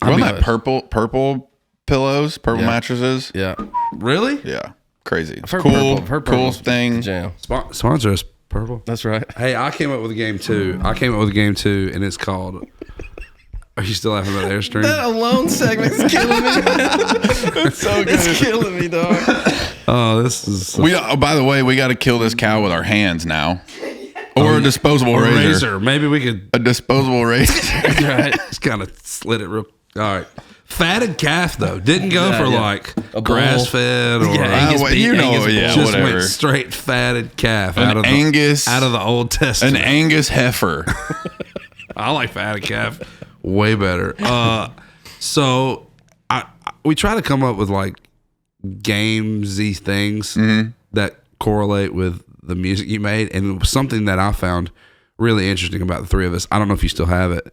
What about purple pillows, purple mattresses? Yeah. Really? Yeah. Crazy. It's I've cool. Heard cool purple's thing. Jam. Sponsor us, Purple. That's right. Hey, I came up with a game too. And it's called. Are you still laughing about Airstream? That alone segment is killing me. It's so good. It's killing me, dog. Oh, this is. By the way, we got to kill this cow with our hands now, or a disposable razor. Maybe we could. A disposable razor. That's right. Just kind of slit it real. All right. Fatted calf though didn't go for like a grass fed or Angus beef, just whatever. went straight fatted calf An out of Angus, out of the Old Testament. an Angus heifer. I like fatted calf way better. So we try to come up with like gamesy things that correlate with the music you made, and it was something that I found really interesting about the three of us. I don't know if you still have it. Do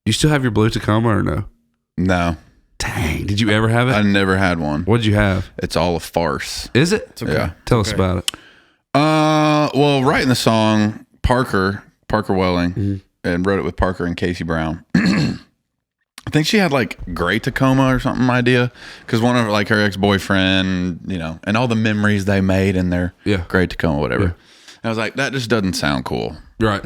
you still have your blue Tacoma or no? No, Dang, did you ever have it? I never had one. What did you have? It's all a farce. Is it? It's okay. Yeah. Tell us about it. Well, writing the song, Parker Welling, and wrote it with Parker and Casey Brown. I think she had like Gray Tacoma or something idea, because one of like her ex-boyfriend, and all the memories they made in their Gray Tacoma, whatever. Yeah. And I was like, that just doesn't sound cool, Right.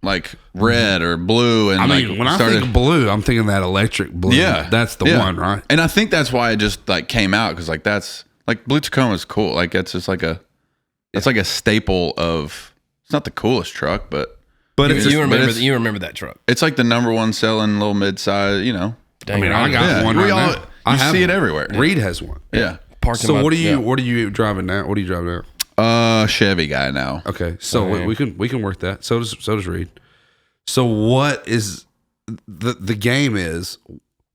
like red or blue. And I mean, when I think of blue, I'm thinking that electric blue. Yeah, That's the one, right? And I think that's why it just like came out, because like that's like blue Tacoma is cool. Like it's just like it's like a staple of. It's not the coolest truck, but you remember that truck. it's like the number one selling little mid-size. Dang, I mean, right. I got one right now. You see it everywhere. Reid has one. Yeah. So what are you driving now? What are you driving now? Chevy guy now. Okay, so we can work that. So does Reid. So what is the game is?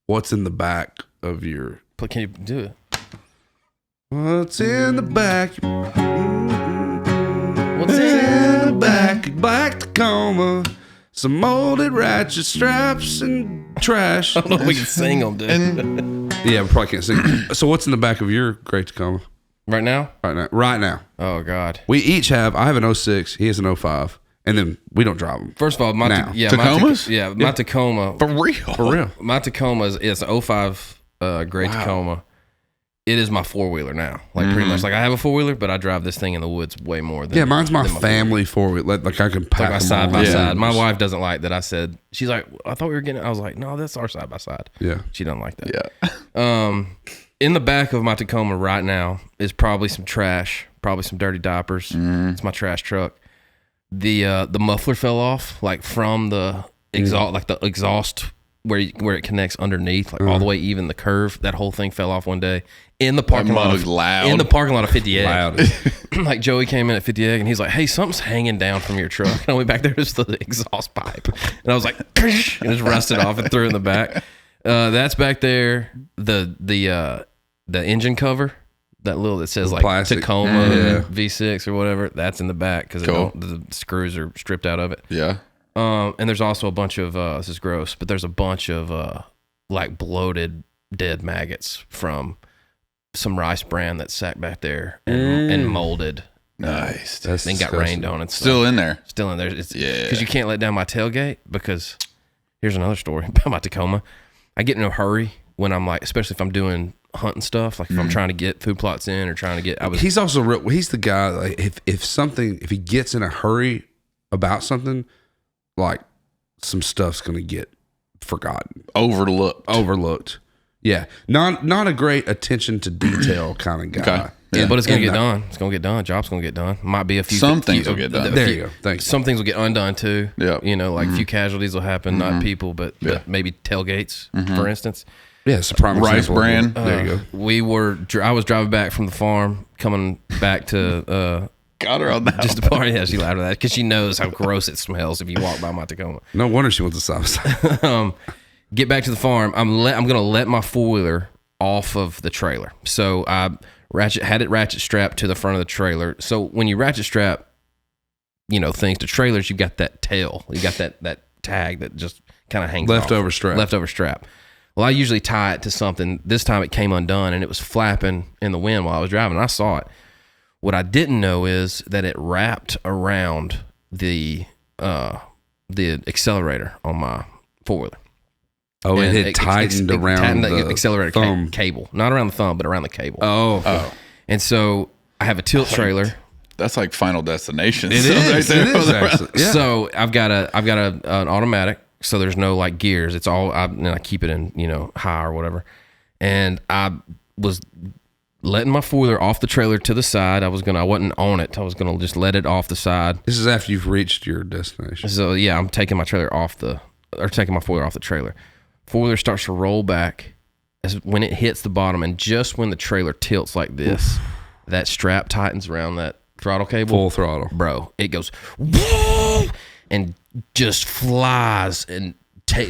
What's in the back of your? But can you do it? What's in the back? What's in the back? Black Tacoma, some molded ratchet straps and trash. I don't know if we can sing them, dude. And Yeah, we probably can't sing. So what's in the back of your Great Tacoma Right now? Right now. Oh God. We each have. I have an 06. He has an 05. And then we don't drive them. First of all, my Tacomas? my Tacoma for real. My Tacoma is an 05 Gray Tacoma. It is my four-wheeler now. Like pretty much. Like I have a four-wheeler, but I drive this thing in the woods way more than. Yeah, mine's my family four-wheeler. Like I can pack like them side by all. side. My wife doesn't like that. I said, she's like, I thought we were getting it. I was like, no, that's our side by side. Yeah. She doesn't like that. Yeah. In the back of my Tacoma right now is probably some trash, probably some dirty diapers. It's my trash truck. The muffler fell off like from the exhaust, like the exhaust where it connects underneath, like all the way even the curve. That whole thing fell off one day in the parking lot. In the parking lot of 58. Loud. Like Joey came in at 58 and he's like, "Hey, something's hanging down from your truck." And I went back there, just the exhaust pipe, and I was like, and just rusted off and threw it in the back. That's back there. The engine cover. That little that says like plastic. Tacoma V6 or whatever, that's in the back because the screws are stripped out of it. Yeah. And there's also a bunch of this is gross, but there's a bunch of like bloated dead maggots from some rice bran that sat back there and molded. Nice. That's Then got rained on and stuff. Still in there. Still in there. Because you can't let down my tailgate, because here's another story about my Tacoma. I get in a hurry when I'm like, especially if I'm doing hunting stuff, like if I'm trying to get food plots in or trying to get. He's also he's the guy. Like if he gets in a hurry about something, like some stuff's gonna get forgotten, overlooked. Yeah, not a great attention to detail kind of guy. Okay. Yeah. But it's gonna get done. It's gonna get done. Job's gonna get done. Might be a few. Some things will get done. There you go. Thanks. Some things will get undone too. Yeah. Like a few casualties will happen, not people, but maybe tailgates, for instance. Yeah, it's a prime Rice example. bran. There you go. I was driving back from the farm, coming back to Got her on that. Just to party. Yeah, she laughed at that because she knows how gross it smells if you walk by my Tacoma. No wonder she wants to stop sign. Get back to the farm. I'm going to let my four-wheeler off of the trailer. So I had it ratchet strapped to the front of the trailer. So when you ratchet strap, things to trailers, you got that tail. You got that tag that just kind of hangs Leftover strap. Leftover strap. Well, I usually tie it to something. This time it came undone and it was flapping in the wind while I was driving. And I saw it. What I didn't know is that it wrapped around the accelerator on my four-wheeler. Oh, it had tightened around the accelerator thumb. cable. Not around the thumb, but around the cable. Oh. And so I have a tilt trailer. That's like Final Destination. It is. It is actually. Yeah. So I've got an automatic. So there's no like gears. It's all I keep it in high or whatever. And I was letting my four-wheeler off the trailer to the side. I wasn't on it. I was gonna just let it off the side. This is after you've reached your destination. So yeah, I'm taking my four-wheeler off the trailer. Four-wheeler starts to roll back as when it hits the bottom, and just when the trailer tilts like this, that strap tightens around that throttle cable. Full throttle. Bro, it goes whoa, and just flies and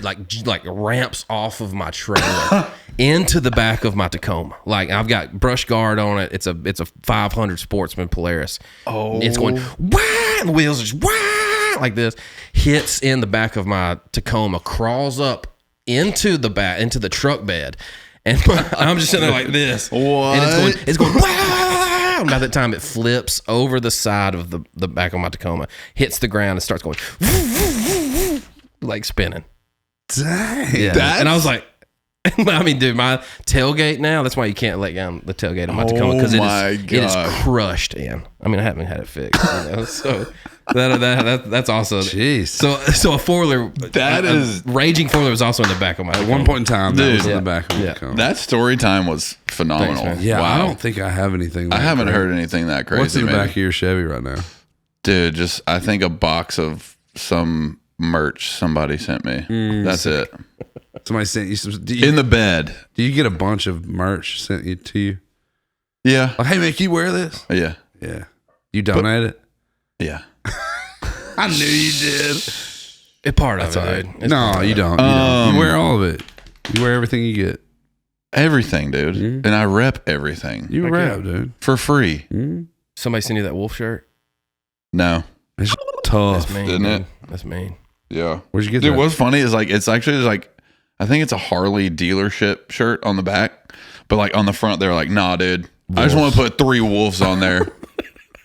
like ramps off of my trailer into the back of my Tacoma. Like I've got brush guard on it. It's a 500 Sportsman Polaris. Oh, it's going wah, and the wheels are just wah like this. Hits in the back of my Tacoma, crawls up into the truck bed, and I'm just sitting there like this. What? And it's going wah. And by that time, it flips over the side of the back of my Tacoma, hits the ground, and starts going like spinning. Dang. Yeah. And I was like, I mean, dude, my tailgate now, that's why you can't let down the tailgate of my Tacoma, because it is crushed in. I mean, I haven't had it fixed, so that's also. Jeez. So a four-wheeler, raging four-wheeler was also in the back of my Tacoma. At one point in time, that was in the back of my Yeah. Tacoma. that story time was phenomenal. Thanks, man. Yeah, Wow. I don't think I have anything. I haven't heard anything that crazy. What's in the maybe. back of your Chevy right now? Dude, just I think a box of some merch somebody sent me. That's it. Somebody sent you some. In the bed. Do you get a bunch of merch sent to you? Yeah. Like, hey man, can you wear this? Yeah. Yeah. You donate it? Yeah. I knew you did. It's part of it, dude. It's No, part of you it. don't. You wear all of it. You wear everything you get. Everything, dude. And I rep everything. You Heck rap, yeah. dude. For free. Somebody send you that wolf shirt? No. It's tough. That's mean, Isn't it? dude. That's mean. Yeah. Where'd you get Dude, that? what's funny is like it's actually like I think it's a Harley dealership shirt on the back, but like on the front they're like, nah, dude. I just want to put 3 wolves on there.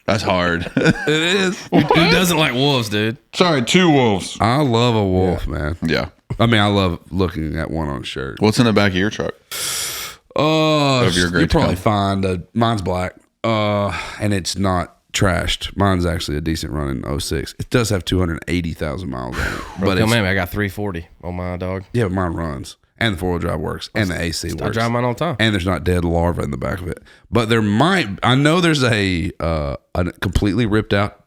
That's hard. It is. Who doesn't like wolves, dude? Sorry, 2 wolves. I love a wolf, man. Yeah. I mean, I love looking at one on a shirt. What's in the back of your truck? Of your great you'll probably Tacoma? find mine's black, and it's not trashed. Mine's actually a decent running 06. It does have 280,000 miles on it, But but it's, man, I got 340 on my dog. yeah, mine runs, and the 4-wheel drive works, and the AC I works, drive mine all the time. and there's not dead larva in the back of it. But there might. I know there's a completely ripped out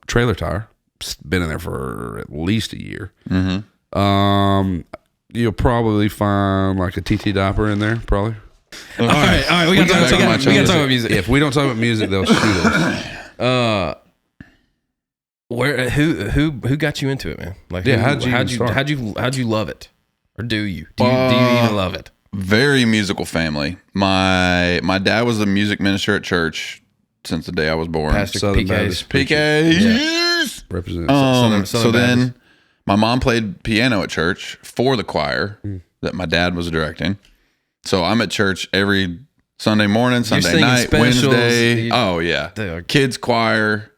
trailer tire. It's been in there for at least a year. You'll probably find like a TT diaper in there, probably. All right. We got to talk about music. If we don't talk about music, they'll shoot us. Who got you into it, man? Like, Yeah, how'd you love it, or do you even love it? Very musical family. My dad was a music minister at church since the day I was born. Pastor Southern PKs. Baptist PKs. represents. Southern So then Baptist. my mom played piano at church for the choir that my dad was directing. So I'm at church every Sunday morning, Sunday singing night, specials, Wednesday. Oh yeah, Dude. kids choir,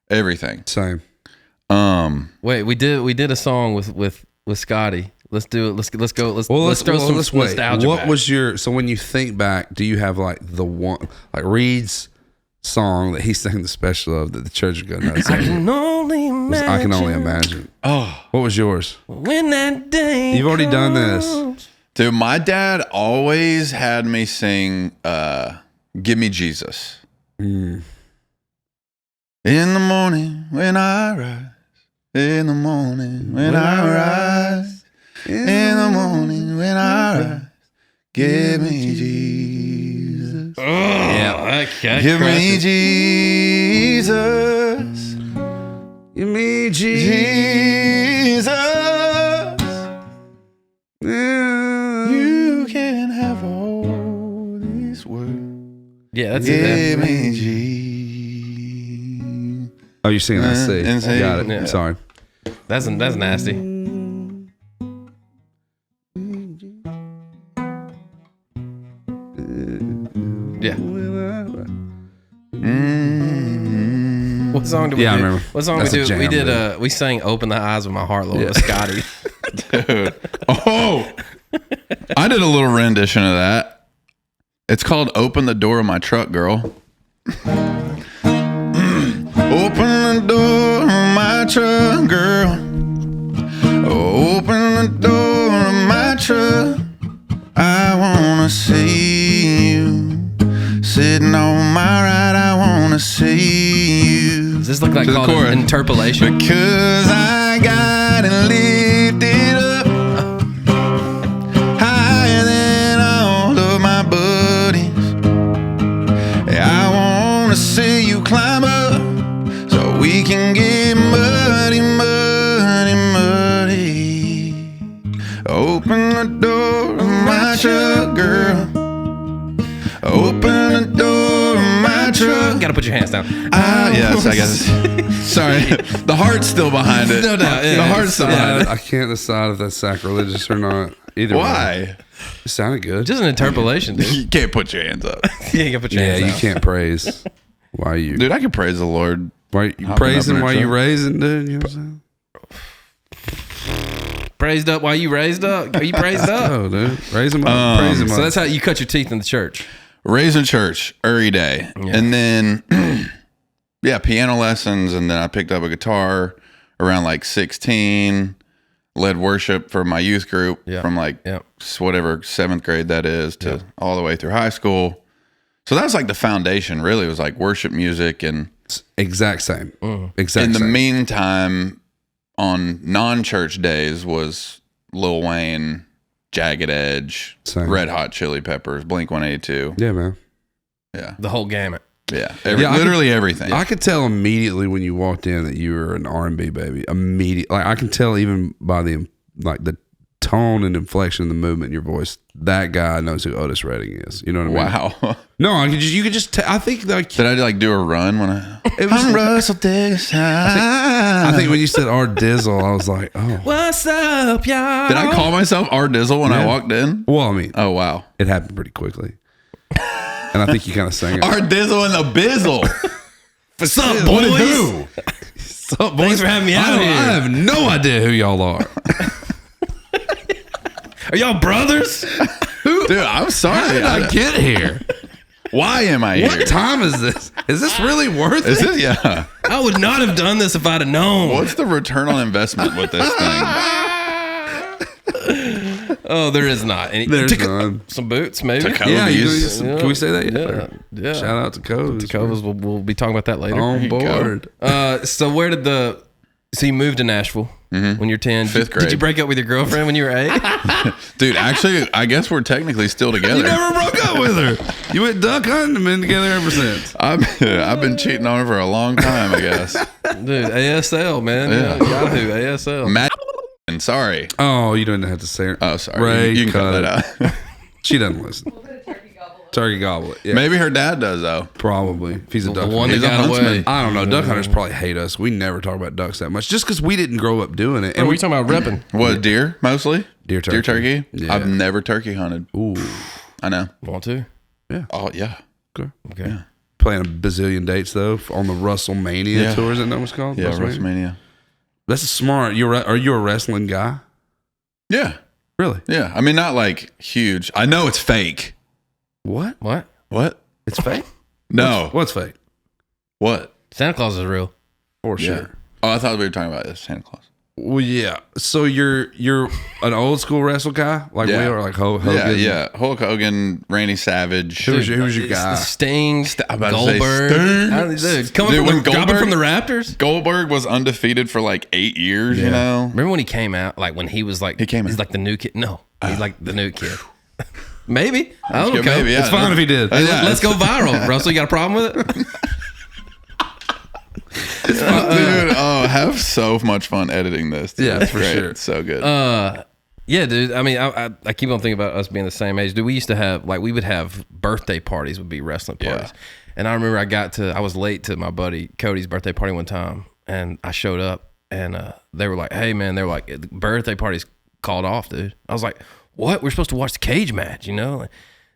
everything. Same. Wait, we did a song with Scotty. Let's do it. Let's go. Let's throw some wait. nostalgia. What back. was your? So when you think back, do you have like the one like Reid's song that he sang the special of that the church would go nuts? I can only imagine. I can only imagine. Oh, What was yours? When that day You've already done this. comes. dude, my dad always had me sing "Give Me Jesus." In the morning when I rise, in the morning when I rise, in the morning when I rise, give me Jesus. Yeah, okay. Give me Jesus. Jesus. You mean Jesus. You can have all this world. Yeah, that's Give it. me Jesus. Oh, you're singing that C. And C. Got it. Yeah. Sorry. That's nasty. Yeah. What song did we do? Yeah, I remember. What song That's we a do? jam, We did. dude. We sang "Open the Eyes of My Heart," Lord, with Scotty. Dude. Oh, I did a little rendition of that. It's called "Open the Door of My Truck, Girl." Open the door of my truck, girl. Open the door of my truck. I wanna see you sitting on my right. I wanna see you. Does this look like To the called chorus. an interpolation? Because I got it lifted up higher than all of my buddies. I wanna see you climb up so we can get muddy, muddy, muddy. Open the door of my truck, girl. Open the door of my truck. You gotta put your hands down. Yes, I guess. Sorry, the heart's still behind it. No doubt, yeah. The heart's still behind it. I can't decide if that's sacrilegious or not. Either way. Why? It sounded good. Just an interpolation, dude. You can't put your hands up, Yeah, you gotta put your Yeah, hands you down. can't praise. Why you? dude. I can praise the Lord. Why you Hopping praising up in a while you truck. raising, dude? You know what I'm saying? Praised up while you raised up. Are you praised up? Oh, dude. Raise him up. Praise him So up. that's how you cut your teeth in the church. Raised in church, every day, Yeah. and then piano lessons, and then I picked up a guitar around like 16. Led worship for my youth group from like whatever 7th grade that is to all the way through high school. So that's like the foundation. Really, it was like worship music, and Exact same. Exact in the same. meantime, on non-church days was Lil Wayne, Jagged Edge, Same. Red Hot Chili Peppers, Blink-182. Yeah, man. Yeah, The whole gamut. yeah, I everything. I could tell immediately when you walked in that you were an R&B baby. Immediately, like I can tell even by the tone and inflection of the movement in your voice. That guy knows who Otis Redding is. You know what I mean? Wow. No, you could just. I think like Did I like do a run when I? it was. I'm Russell Dickerson. I think when you said R Dizzle, I was like, oh. What's up, y'all? Did I call myself R Dizzle when I walked in? Well, I mean, Oh wow. it happened pretty quickly, and I think you kind of sang it. R Dizzle and the Bizzle. What's up, What boys? did who? So, Thanks for having me out I here. have no idea who y'all are. Are y'all brothers? Dude, I'm sorry. How did I get here? Why am I here? What time is this? Is this really worth Is it? this? Yeah. I would not have done this if I'd have known. What's the return on investment with this thing? Oh, there is not. Any, There's none. some boots, maybe. Tacoma. Yeah, Kobe's. can we say that? Yeah, yeah. Shout out to Coves. Tacovas. We'll be talking about that later. On you go. board. So where did so you moved to Nashville when you're 10. Fifth Did you grade. break up with your girlfriend when you were 8? Dude, actually, I guess we're technically still together. You never broke up with her. You went duck hunting and been together ever since. I've been cheating on her for a long time, I guess. Dude, ASL, man. Yeah. Yahoo, ASL. Matt, sorry. Oh, you don't have to say her. Oh, sorry. Ray, you can cut that out. She doesn't listen. Turkey goblet. Yeah, Maybe her dad does, though. probably. If he's a duck one hunter. that He's a got away. huntsman. I don't know. Duck hunters probably hate us. We never talk about ducks that much, just because we didn't grow up doing it. And we talking about repping. What, deer mostly? Deer turkey. Deer turkey? Yeah. I've never turkey hunted. Ooh, I know. Want to? Oh, yeah. okay. Okay. Playing a bazillion dates though on the Russellmania Yeah. tour. Is that what it's called? Yeah, Russellmania? WrestleMania. That's a smart. Are you a wrestling guy? Yeah. Really? Yeah. I mean, not like huge. I know it's fake. What? What? What? It's fake. No. What's fake? What? Santa Claus is real. For Yeah. sure. Oh, I thought we were talking about this Santa Claus. Well, yeah. So you're an old school wrestle guy, like Yeah. we are, like Hogan. Yeah, yeah. Hulk Hogan, Randy Savage. Who's your It's guy? the Sting, I'm about to say Goldberg. Sting. Dude, coming Dude, when dropping Goldberg- from the Raptors. Goldberg was undefeated for like 8 years, you know? Remember when he came out? Like when he was like, He came he's out. like the new kid. No, he's like the new kid. Maybe. I don't Yeah, know. maybe, yeah. It's fine if he did. Yeah. Let's go viral. Russell, you got a problem with it? Dude, have so much fun editing this. Dude. Yeah, It's for great. sure. It's so good. Yeah, dude. I mean, I keep on thinking about us being the same age. Dude, we used to have, like, we would have birthday parties, would be wrestling parties. And I remember I was late to my buddy Cody's birthday party one time, and I showed up, and they were like, hey, man, they were like, the birthday party's called off, dude. I was like, what? We're supposed to watch the cage match, you know?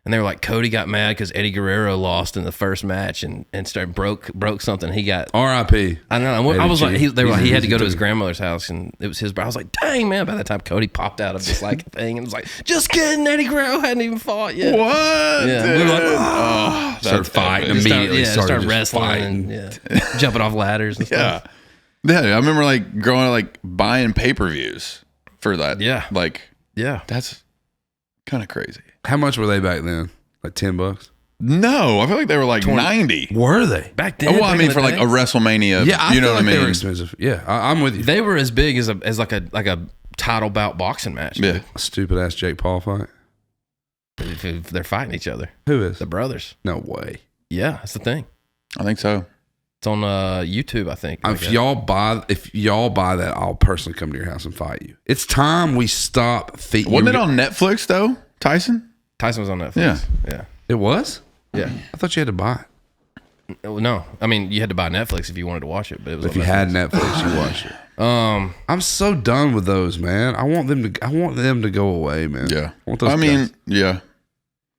And they were like, Cody got mad because Eddie Guerrero lost in the first match and started broke something. He got R.I.P. I don't know. I was like, G. they were like, he had to go to his grandmother's house, and it was his. I was like, dang, man. By that time, Cody popped out of this like thing and was like, just kidding. Eddie Guerrero hadn't even fought yet. What? Yeah, we were like, oh, Started fighting immediately. started just wrestling fighting. and jumping off ladders and stuff. Yeah, I remember like growing up, like buying pay-per-views for that. Yeah. Like, Yeah. that's kind of crazy. How much were they back then? Like $10? No, I feel like they were like 90. Were they? Back then. Well, I back mean, in for the like day, a WrestleMania, Yeah, you know what I They were mean? expensive. Yeah, I'm with you. they were as big as like a title bout boxing match. Yeah. A stupid ass Jake Paul fight. If they're fighting each other. Who is? The brothers. No way. Yeah, that's the thing. I think so. It's on YouTube, I think. If y'all buy that, I'll personally come to your house and fight you. It's time we stop. Wasn't it on Netflix though, Tyson? Tyson was on Netflix. Yeah. Yeah. It was. Yeah. I thought you had to buy it. No, I mean you had to buy Netflix if you wanted to watch it, but it was. If on you Netflix. had Netflix, you watch it. I'm so done with those, man. I want them to go away, man. Yeah. I want those I mean, guys. yeah.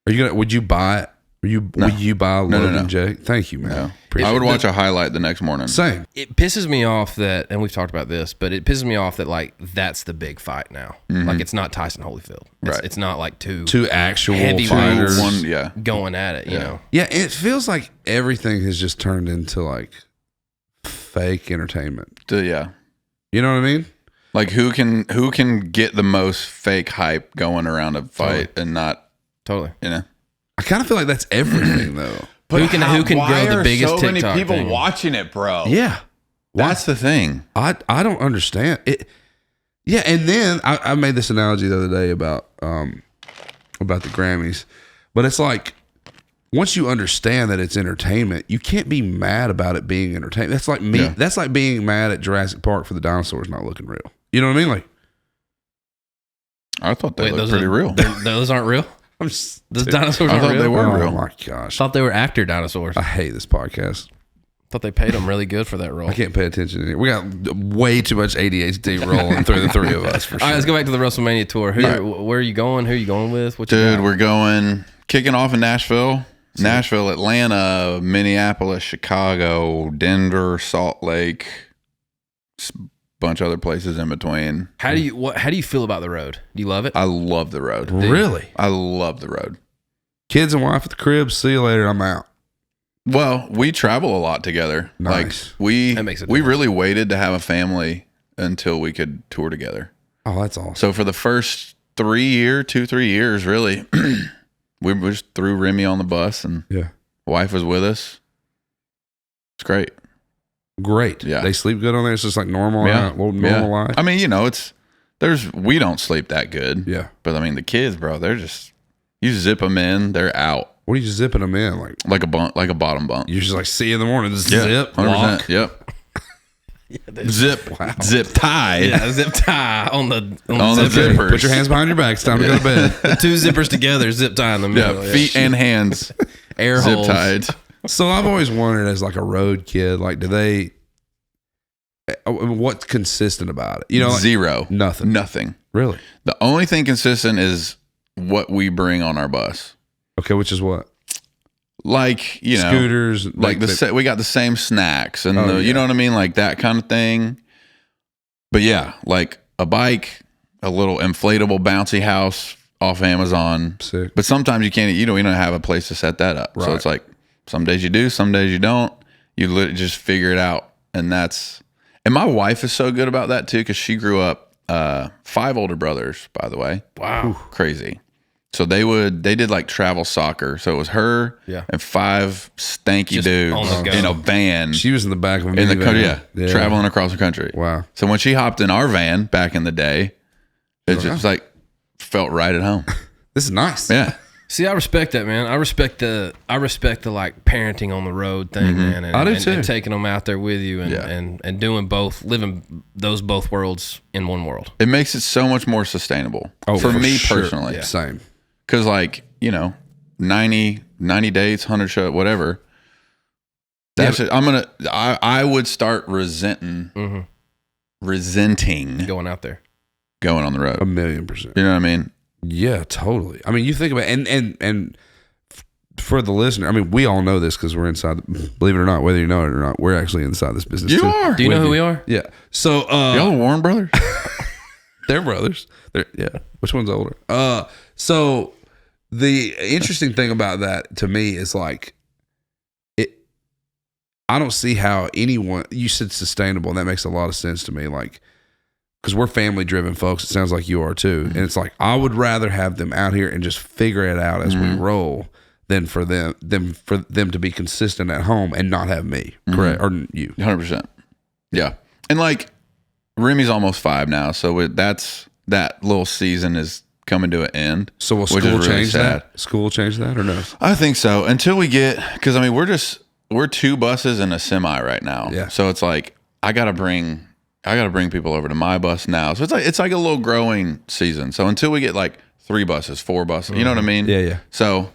Are you gonna? Would you buy it? Would you buy Logan no. Jake? Thank you, man. No. Appreciate I would it. watch a highlight the next morning. Same. It pisses me off that, and we've talked about this, but it pisses me off that like that's the big fight now. Like it's not Tyson Holyfield. Right. It's not like two Actual heavyweights fighters. One, yeah. going at it. You know. Yeah, it feels like everything has just turned into like fake entertainment. Yeah. You know what I mean? Like who can get the most fake hype going around a fight and not, Totally. you know? I kind of feel like that's everything, though. Who can grow the biggest so many TikTok people thing? watching it, bro? Yeah, That's the thing. I don't understand it. Yeah, and then I made this analogy the other day about the Grammys, but it's like once you understand that it's entertainment, you can't be mad about it being entertainment. That's like me. Yeah. That's like being mad at Jurassic Park for the dinosaurs not looking real. You know what I mean? Like, I thought they Wait, looked those pretty are, real. Those aren't real. I'm just, Those dinosaurs I aren't thought real. they were oh real. my gosh, Thought they were actor dinosaurs. I hate this podcast. Thought they paid them really good for that role. I can't pay attention to it. We got way too much ADHD rolling through the three of us for sure. All right, let's go back to the WrestleMania tour. Where are you going? Who are you going with? What you Dude, got? we're kicking off in Nashville, Atlanta, Minneapolis, Chicago, Denver, Salt Lake, bunch of other places in between. How do you feel about the road? Do you love it? I love the road. Really? I love the road. Kids and wife at the crib. See you later. I'm out. Well, we travel a lot together. Nice. Like we makes a we difference. really waited to have a family until we could tour together. Oh, that's awesome. So for the first 3 years, really, we just threw Remy on the bus and Yeah. wife was with us. It's great. Great. Yeah. They sleep good on there. It's just like normal, normal life. I mean, you know, we don't sleep that good. Yeah. But I mean, the kids, bro, you zip them in, they're out What are you zipping them in? Like like a bottom bump. you're just like, see you in the morning. Yeah, Zip, 100%. lock. Yep. Zip tie. Yeah, zip tie on the On the zipper. zippers. Put your hands behind your back. It's time to go to bed. Two zippers together, zip tie in the middle. Yeah, feet and hands air zip holes. tied. So I've always wondered, as like a road kid, like, do they? What's consistent about it? You know, like, Zero. nothing. Really? The only thing consistent is what we bring on our bus. Okay, which is what? Like, you know, Scooters, like we got the same snacks and Oh, you know what I mean? Like that kind of thing. But yeah, like a bike, a little inflatable bouncy house off Amazon. Sick. But sometimes you can't, we don't have a place to set that up. So Right. it's like some days you do, some days you don't. You just figure it out. And my wife is so good about that too, because she grew up 5 older brothers, by the way. Wow. Crazy. So they did like travel soccer. So it was her and 5 stanky Just dudes on the go. in a van She was in the back of a in the minivan. country, traveling across the country. Wow. So when she hopped in our van back in the day, it just like felt right at home. This is nice. Yeah. See, I respect that, man. I respect the like parenting on the road thing, man. And, I do too. And taking them out there with you and doing both, living those both worlds in one world. It makes it so much more sustainable for me personally. Yeah. Same. Because 90 dates, 100 show, whatever. That's it. I would start resenting Going out there. Going on the road. 1,000,000%. You know what I mean? Yeah, totally. I mean, you think about it, and for the listener, I mean, we all know this because we're inside. Believe it or not, whether you know it or not, we're actually inside this business. You too. are. Do you know who we are? Yeah. So y'all are Warren brothers. they're brothers. Yeah. Which one's older? So the interesting thing about that to me is like it. I don't see how anyone. You said sustainable, and that makes a lot of sense to me. Like. Because we're family driven folks, it sounds like you are too. And it's like I would rather have them out here and just figure it out as we roll than for them to be consistent at home and not have me. Correct. Or you. 100%. Yeah. And like Remy's almost 5 now, so that little season is coming to an end. So will school change that? School change that or no? I think so. Until we get, because I mean we're 2 buses and a semi right now. Yeah. So it's like I gotta bring people over to my bus now. So it's like a little growing season. So until we get like 3 buses, 4 buses, you know what I mean? Yeah, yeah. So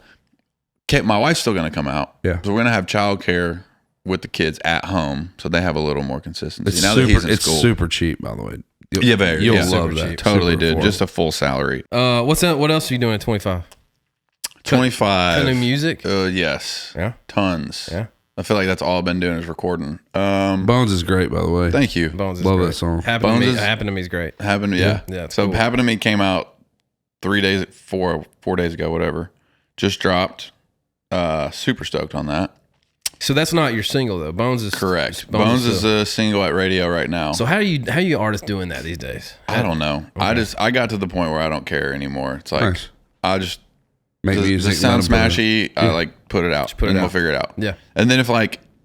my wife's still going to come out. Yeah. So we're going to have childcare with the kids at home, so they have a little more consistency. It's now super, that he's in school. It's super cheap, by the way. You'll love that. Totally, super dude. affordable. Just a full salary. What's that? What else are you doing at 25? 25. New music? Yes. Yeah. Tons. Yeah. I feel like that's all I've been doing is recording. Bones is great, by the way. Thank you. Bones is Love great. that song. Happened to Me is great. Happened, Yeah, So cool. Happened to Me came out 4 days ago, whatever. Just dropped. Super stoked on that. So that's not your single though. Bones is Correct. Bones is a single at radio right now. So how are you artists doing that these days? I don't know. Okay. I got to the point where I don't care anymore. It's like Nice. I just Make music. the sound let 'em put it smashy. I like put it out. put it and out. we'll figure it out. Yeah. And then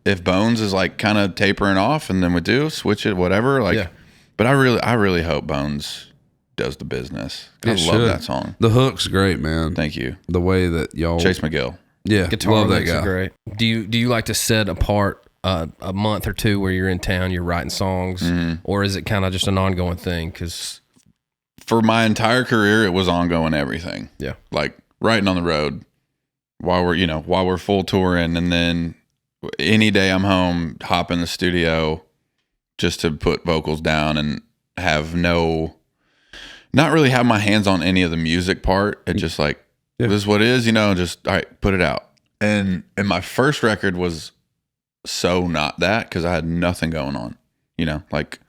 if Bones is like kind of tapering off, and then we do switch it, whatever. Like, Yeah. But I really hope Bones does the business. I It love should. that song. The hook's great, man. Thank you, The way that y'all Chase McGill. Yeah, Guitar love that licks guy. are great. Do you like to set apart a month or two where you're in town, you're writing songs, or is it kind of just an ongoing thing? Because For my entire career, it was ongoing everything. yeah, Like writing on the road while we're full touring, and then any day I'm home, hop in the studio just to put vocals down and not really have my hands on any of the music part. It just like, this is what it is, just, all right, put it out. And my first record was so not that, because I had nothing going on, like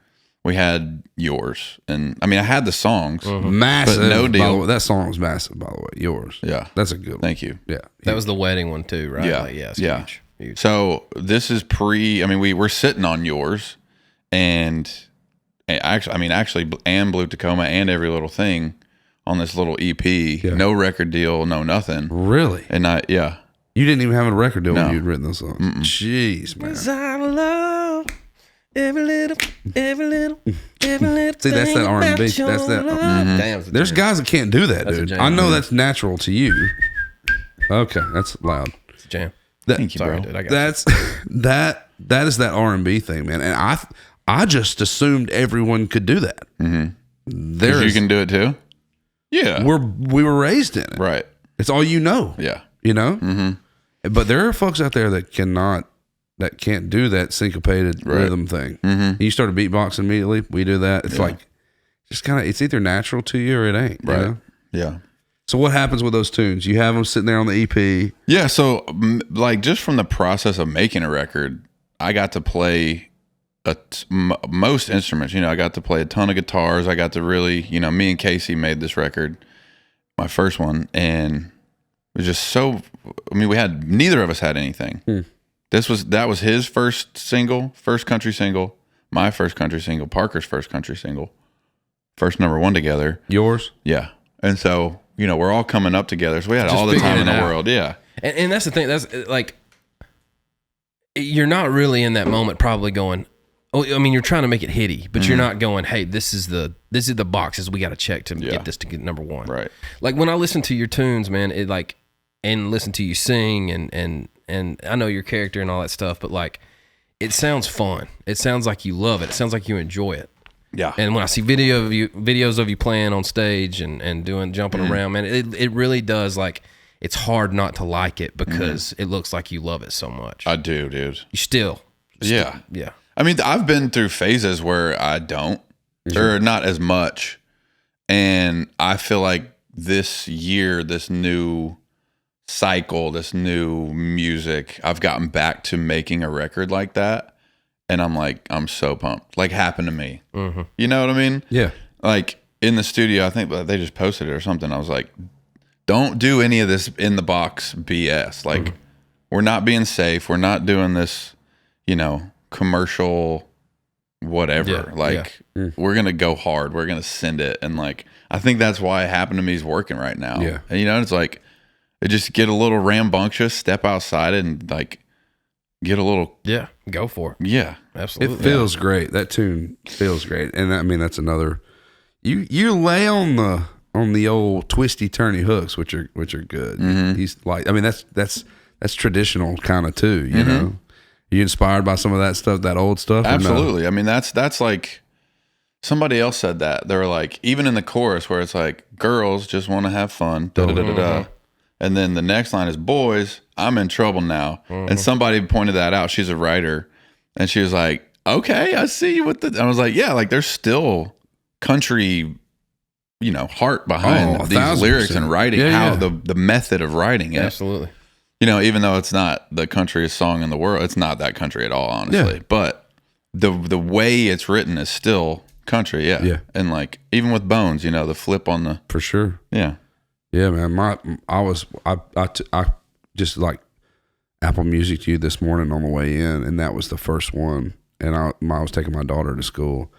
we had Yours. And I mean, I had the songs. Massive. But no by the deal. way. That song was massive, by the way. Yours. Yeah. That's a good one. Thank you. Yeah. that was the wedding one too, right? Yeah. Like, it's Yeah. huge. Huge. So this is we were sitting on Yours, and actually, and Blue Tacoma and Every Little Thing on this little EP. Yeah. No record deal, no nothing. Really? And You didn't even have a record deal No. when you'd written those songs. Jeez, man. I love every little See, that's that R&B. That's that. Damn, it's a There's jam. guys that can't do that, That's a dude. jam. I know that's natural to you. Okay, that's loud. It's a jam. Thank you, Sorry, bro. dude. I got That's that is that R&B thing, man. And I just assumed everyone could do that. Because you can do it too. Yeah. We were raised in it. Right. It's all you know. Yeah. You know. But there are folks out there that can't do that syncopated rhythm thing. You start a beatbox immediately. We do that. It's like just kind of. It's either natural to you or it ain't. you Right. know? Yeah. So what happens with those tunes? You have them sitting there on the EP. Yeah. So like just from the process of making a record, I got to play most instruments. I got to play a ton of guitars. I got to really, me and Casey made this record, my first one, and it was just so. Neither of us had anything. That was his first country single, my first country single, Parker's first country single, first #1 together. Yours? Yeah, and so we're all coming up together, so we had all the time in the world. Yeah, And that's the thing. That's like, you're not really in that moment probably going, you're trying to make it hitty, but you're not going, hey, this is the boxes we got to check to get this to get #1. right. Like when I listen to your tunes, man, and listen to you sing and I know your character and all that stuff, but like it sounds fun. It sounds like you love it. It sounds like you enjoy it. Yeah. And when I see videos of you playing on stage and doing jumping around, man, it really does, like, it's hard not to like it because it looks like you love it so much. I do, dude. You still. Yeah. Yeah. I mean, I've been through phases where I don't, or not as much. And I feel like this year, this new cycle, this new music, I've gotten back to making a record like that. And I'm like, I'm so pumped. Like, happened to me. Mm-hmm. You know what I mean? Yeah. Like, in the studio, I think they just posted it or something. I was like, don't do any of this in the box BS. Like, we're not being safe. We're not doing this, commercial whatever. Yeah, like, we're going to go hard. We're going to send it. And, like, I think that's why it happened to me is working right now. Yeah. And, it's like, it just get a little rambunctious, step outside and, like, get a little. Yeah. Go for it. Yeah. Absolutely. It feels great. That tune feels great. And I mean, that's another, you lay on the old twisty turny hooks, which are good. He's like, I mean, that's traditional kind of too, you know? You inspired by some of that stuff, that old stuff? Absolutely. I mean, that's like, somebody else said that. They were like, even in the chorus where it's like, girls just want to have fun, da-da-da-da-da. And then the next line is, boys, I'm in trouble now. And somebody pointed that out. She's a writer. And she was like, okay, I see you with the... I was like, yeah, like there's still country, heart behind these lyrics and writing, the method of writing it. Absolutely. Even though it's not the countryest song in the world, it's not that country at all, honestly. Yeah. But the way it's written is still country, yeah. And like, even with Bones, the flip on the... For sure. Yeah. Yeah, man. I just like Apple Music to you this morning on the way in, and that was the first one. And I was taking my daughter to school,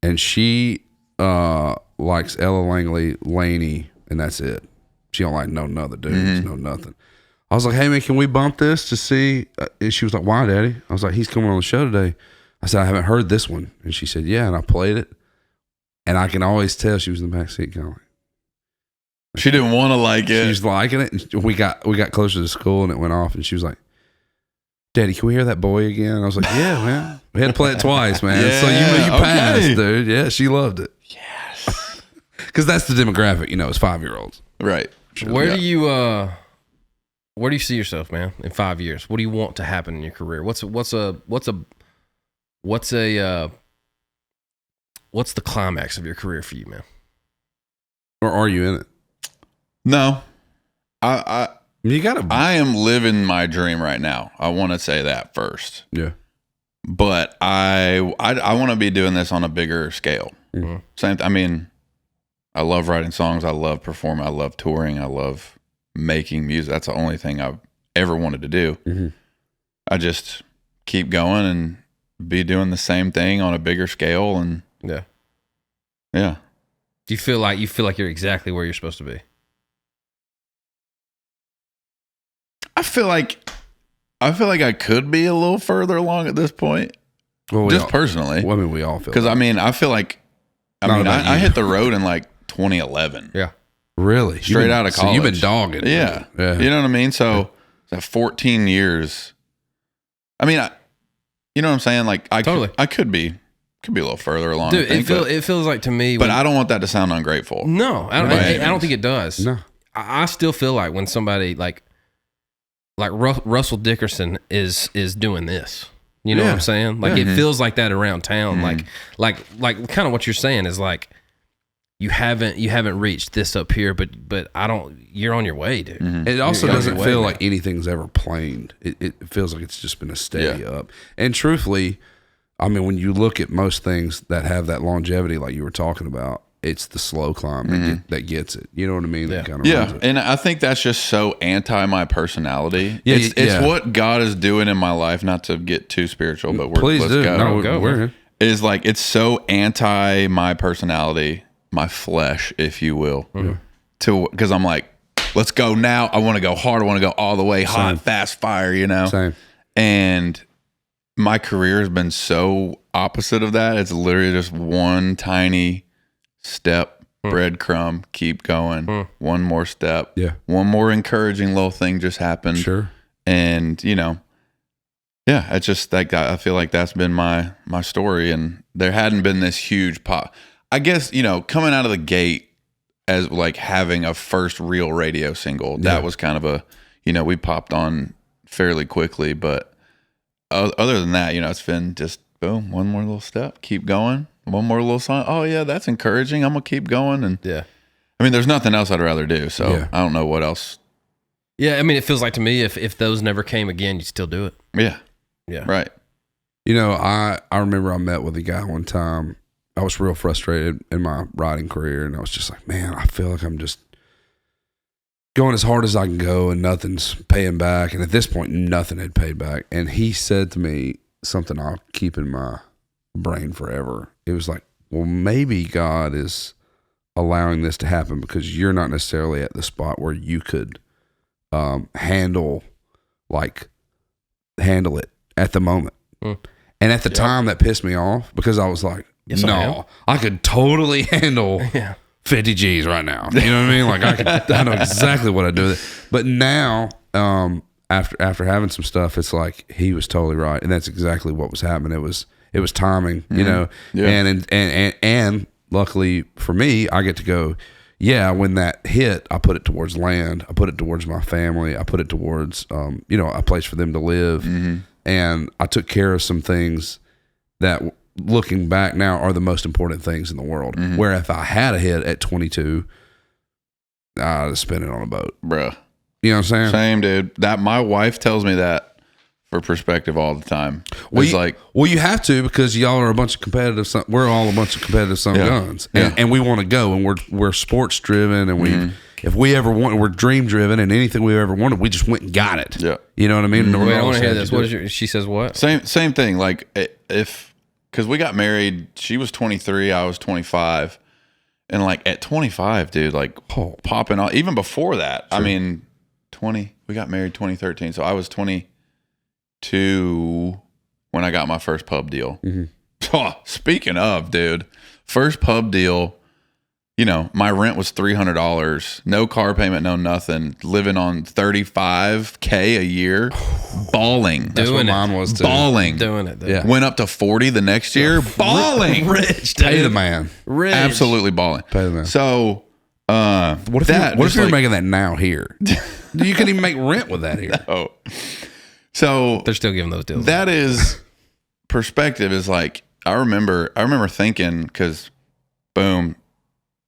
and she likes Ella Laney, and that's it. She don't like no other dudes, no nothing. I was like, hey man, can we bump this to see? And she was like, why, Daddy? I was like, he's coming on the show today. I said, I haven't heard this one, and she said, yeah, and I played it, and I can always tell she was in the back seat kind of like. She didn't want to like it. She was liking it. And we got closer to school and it went off and she was like, Daddy, can we hear that boy again? And I was like, yeah, man. We had to play it twice, man. Yeah, so you passed, dude. Yeah, she loved it. Yes. Because that's the demographic, it's 5-year-olds. Right. Where do you see yourself, man, in 5 years? What do you want to happen in your career? What's the climax of your career for you, man? Or are you in it? No, I am living my dream right now. I want to say that first. Yeah, but I want to be doing this on a bigger scale. Mm-hmm. Same. I mean, I love writing songs. I love performing. I love touring. I love making music. That's the only thing I've ever wanted to do. Mm-hmm. I just keep going and be doing the same thing on a bigger scale. And yeah. Do you feel like you're exactly where you're supposed to be? I feel like I could be a little further along at this point. Well, just personally. Well, I mean, we all feel. Because I feel like I hit the road in like 2011. Yeah, really, straight out of college. So you've been dogging. Yeah, you know what I mean. So 14 years. I mean, you know what I'm saying? Like I could be a little further along. Dude, it feels like to me. But I don't want that to sound ungrateful. No, I don't think it does. No, I still feel like when somebody like Russell Dickerson is doing this. You know what I'm saying? Like it feels like that around town. Mm-hmm. Like kind of what you're saying is like you haven't reached this up here, but you're on your way, dude. Mm-hmm. It also doesn't feel like anything's ever planed. It feels like it's just been a steady up. And truthfully, I mean, when you look at most things that have that longevity, like you were talking about, it's the slow climb that gets it. You know what I mean? Yeah. That kind of runs it. And I think that's just so anti my personality. It's what God is doing in my life. Not to get too spiritual, but let's go. No, we're here. Is like it's so anti my personality, my flesh, if you will. Mm-hmm. Because I'm like, let's go now. I want to go hard. I want to go all the way, hot, fast, fire. Same. And my career has been so opposite of that. It's literally just one tiny step breadcrumb, keep going, one more step, one more encouraging little thing just happened. Sure. And, it's just that guy. I feel like that's been my story. And there hadn't been this huge pop. I guess, coming out of the gate as like having a first real radio single, that was kind of a, we popped on fairly quickly. But other than that, it's been just boom, one more little step, keep going, one more little song. Oh yeah, that's encouraging. I'm gonna keep going. And I mean, there's nothing else I'd rather do. So I don't know what else. Yeah, I mean, it feels like to me if those never came again, you'd still do it. Yeah. Right. I remember I met with a guy one time. I was real frustrated in my riding career, and I was just like, man, I feel like I'm just going as hard as I can go, and nothing's paying back. And at this point, nothing had paid back. And he said to me something I'll keep in my brain forever. It was like, well, maybe God is allowing this to happen because you're not necessarily at the spot where you could handle it at the moment. And at the time, that pissed me off because I was like, I could totally handle 50 G's right now. You know what I mean? Like I know exactly what I do with it. But now, after having some stuff, it's like he was totally right, and that's exactly what was happening. It was timing, and luckily for me, I get to go. Yeah, when that hit, I put it towards land. I put it towards my family. I put it towards a place for them to live, and I took care of some things that, looking back now, are the most important things in the world. Where if I had a hit at 22, I'd have spent it on a boat, bruh. You know what I'm saying? Same, dude. That my wife tells me that for perspective all the time. Well, you have to, because y'all are a bunch of competitive. We're all a bunch of competitive son guns, and we want to go, and we're sports driven, and if we ever want, we're dream driven, and anything we ever wanted, we just went and got it. Yeah, you know what I mean. Wait, I want to hear this. What is she says what? Same thing. Like because we got married, she was 23, I was 25, and like at 25, dude, like popping off. Even before that, I mean, we got married 2013, so I was 22 when I got my first pub deal. Oh, speaking of, dude, first pub deal, my rent was $300, no car payment, no nothing, living on $35K a year, balling. That's what mine was too. Balling. Doing it. Yeah. Went up to 40 the next year, balling. Rich, dude. Pay the man. Rich. Absolutely balling. Pay the man. So, what if you're making that now here? You couldn't even make rent with that here. No. So they're still giving those deals. That is perspective. Is like I remember thinking, because boom,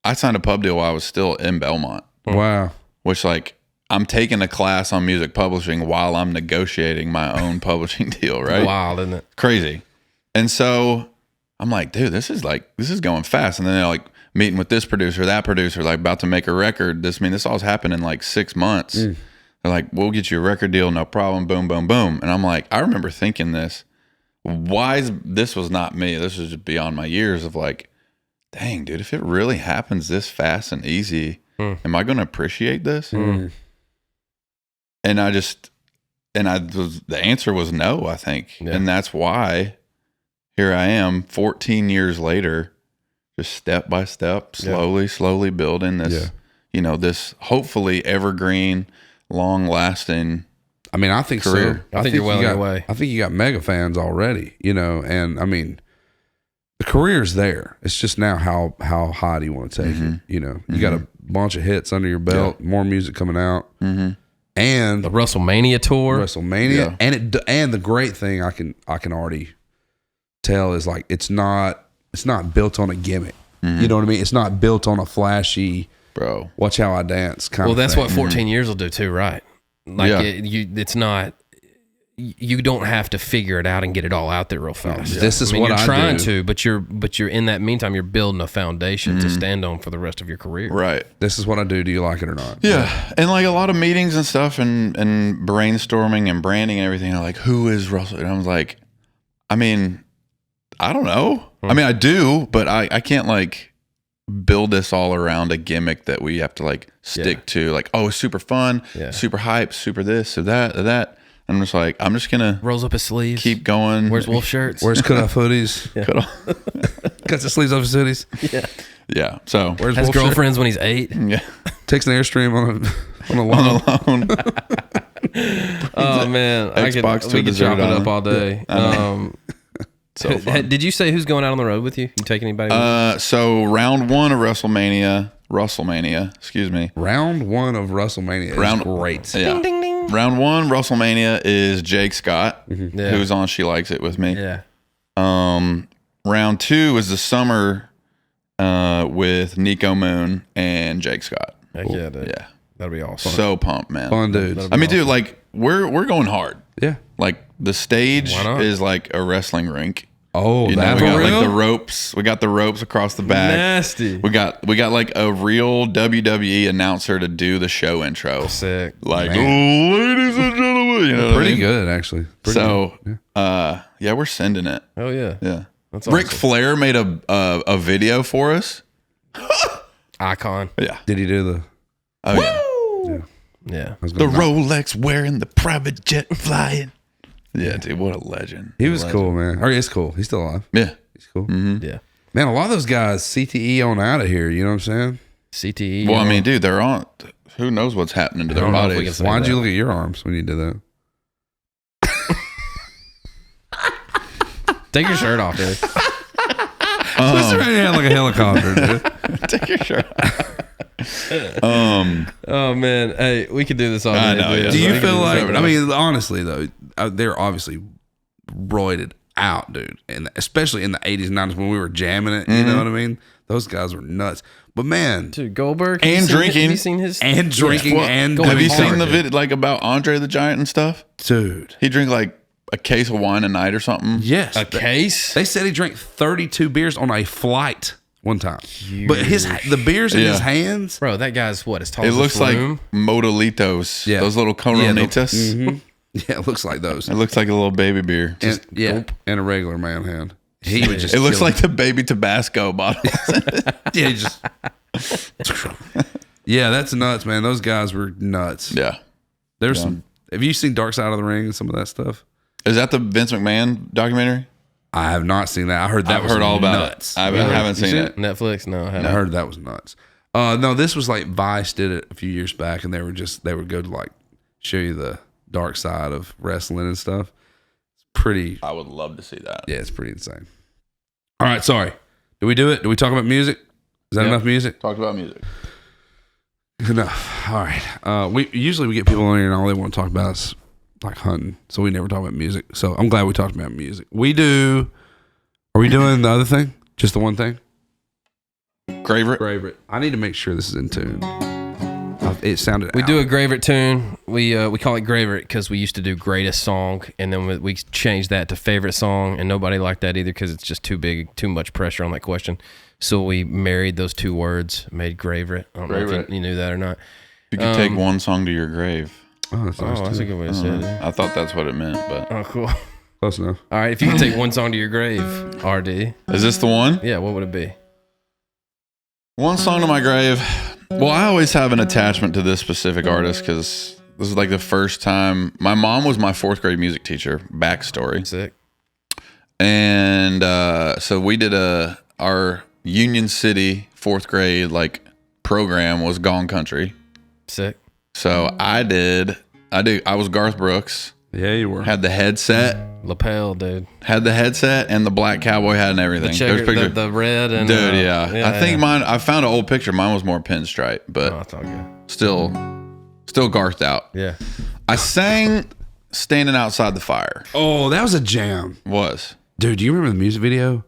I signed a pub deal while I was still in Belmont. Wow. Which, like, I'm taking a class on music publishing while I'm negotiating my own publishing deal, right? Wild, isn't it? Crazy. And so I'm like, dude, this is going fast. And then they're like meeting with this producer, that producer, like about to make a record. This all's happened in like 6 months. They're like, we'll get you a record deal, no problem. Boom, boom, boom. And I'm like, I remember thinking this. This was not me. This was just beyond my years of like, dang, dude, if it really happens this fast and easy, am I going to appreciate this? And the answer was no, I think. Yeah. And that's why here I am 14 years later, just step by step, slowly building this, this hopefully evergreen, long lasting. I mean, I think career. So. I think you're well on your way. I think you got mega fans already, and I mean, the career's there. It's just now how high do you want to take it? You got a bunch of hits under your belt, more music coming out, and the WrestleMania tour, and the great thing I can already tell is like it's not built on a gimmick. You know what I mean? It's not built on a flashy, bro, watch how I dance kind of thing. Well, that's what 14 years will do too, right? Like it's not. You don't have to figure it out and get it all out there real fast. This is what you're I trying do. to, but you're in that meantime, you're building a foundation to stand on for the rest of your career. Right. This is what I do. Do you like it or not? Yeah. And like a lot of meetings and stuff and brainstorming and branding and everything are like, who is Russell? And I was like, I mean, I don't know. I mean, I do, but I can't like build this all around a gimmick that we have to like stick to. Like, oh, super fun, super hype, super this or that. I'm just like, I'm just gonna rolls up his sleeves, keep going. Wears wolf shirts, wears cut off hoodies, Cuts his sleeves off his hoodies. Yeah. Yeah. So Where's Has Wolf shirt? girlfriends when he's 8. yeah. Takes an Airstream on a lawn. Oh man, Xbox to we a could chop desert it up island. all day. So fun. Did you say who's going out on the road with you? You take anybody? So round 1 of WrestleMania, excuse me. Round 1 of WrestleMania is great. Yeah. Ding ding ding. Round 1 WrestleMania is Jake Scott, Yeah. who's on She Likes It with me. Yeah. Round 2 is the summer with Nico Moon and Jake Scott. Heck yeah, dude. Yeah. That'll be awesome. So pumped, man. Fun dudes. I mean, dude, like we're going hard. Yeah. Like the stage Why not? is like a wrestling rink. Oh, You know, that's we got real? like the ropes. We got the ropes across the back. Nasty. We got like a real WWE announcer to do the show intro. Sick. Like, Man. "Oh, ladies and gentlemen," you know what I Pretty mean? good, actually. Pretty So, good. yeah, we're sending it. Oh yeah. Yeah. That's Ric awesome. Flair made a video for us. Icon. Yeah. Did he do the? Oh yeah. Yeah. I was The gonna- Rolex wearing, the private jet flying. Yeah, dude, what a legend. He was cool, man. Or he's cool. He's still alive. Yeah. He's cool. Yeah. Man, a lot of those guys CTE on out of here. You know what I'm saying? CTE. Well, I mean, dude, they're on. Who knows what's happening to their don't know if we bodies? can say Why'd you that. look at your arms when you did that? Take your shirt off, dude. Twist around your head like a helicopter, dude. Take your shirt off. Oh man, hey, we could do this all day. I know, dude. yeah. Do you We can feel do like? whatever I else. mean, honestly though, they're obviously roided out, dude, and especially in the '80s and '90s when we were jamming it. You know what I mean? Those guys were nuts. But man, Dude, Goldberg And have you seen- drinking. Have you seen his? and drinking Well, and Going have you doing seen the hard, video like about Andre the Giant and stuff? dude? He drink like a case of wine a night or something. Yes, A case? They said he drank 32 beers on a flight one time. But the beers in Yeah. his hands. Bro, that guy's what? As tall It as looks this like room? modelitos. Yeah. Those little coronitas. Yeah, it looks like those. It looks like a little baby beer. And, yeah, and a regular man hand. He would just. It looks kill like the baby Tabasco bottle. yeah, he just. Yeah, that's nuts, man. Those guys were nuts. Yeah. There's some. Have you seen Dark Side of the Ring and some of that stuff? Is that the Vince McMahon documentary? I have not seen that. I heard that I've was heard all about nuts. it. I haven't seen it. Netflix? No, I haven't. I heard that was nuts. No, this was like Vice did it a few years back, and they would go to like show you the dark side of wrestling and stuff. It's pretty. I would love to see that. Yeah, it's pretty insane. All right, sorry. Did we do it? Did we talk about music? Is that Yep. enough music? Talked about music. Enough. All right. We get people on here and all they want to talk about is like hunting, so we never talk about music. So I'm glad we talked about music. We do. Are we doing the other thing? Just the one thing? Favorite? I need to make sure this is in tune. It sounded. We out. do a Gravert tune. We call it Gravert because we used to do greatest song, and then we changed that to favorite song, and nobody liked that either because it's just too big, too much pressure on that question. So we married those two words, made Gravert. I don't know Gravert. if you knew that or not. You could take one song to your grave. Oh, that's nice Oh, that's too. a good way to say it. I thought that's what it meant, but Oh, cool. Close enough. All right, if you could take one song to your grave, RD, is this the one? yeah, what would it be? One song to my grave. Well, I always have an attachment to this specific artist because this is like the first time. My mom was my 4th grade music teacher. Backstory. Sick. And so we did our Union City 4th grade like program was Gone Country. Sick. So I was Garth Brooks. Yeah, you were. Had the headset, Lapel, dude. and the black cowboy hat and everything. The There's checker, pictures. the red and Dude, yeah. I think yeah. mine. I found an old picture. Mine was more pinstripe, but Oh, it's all good. still Garthed out. Yeah. I sang "Standing Outside the Fire." Oh, that was a jam, Was dude. Do you remember the music video?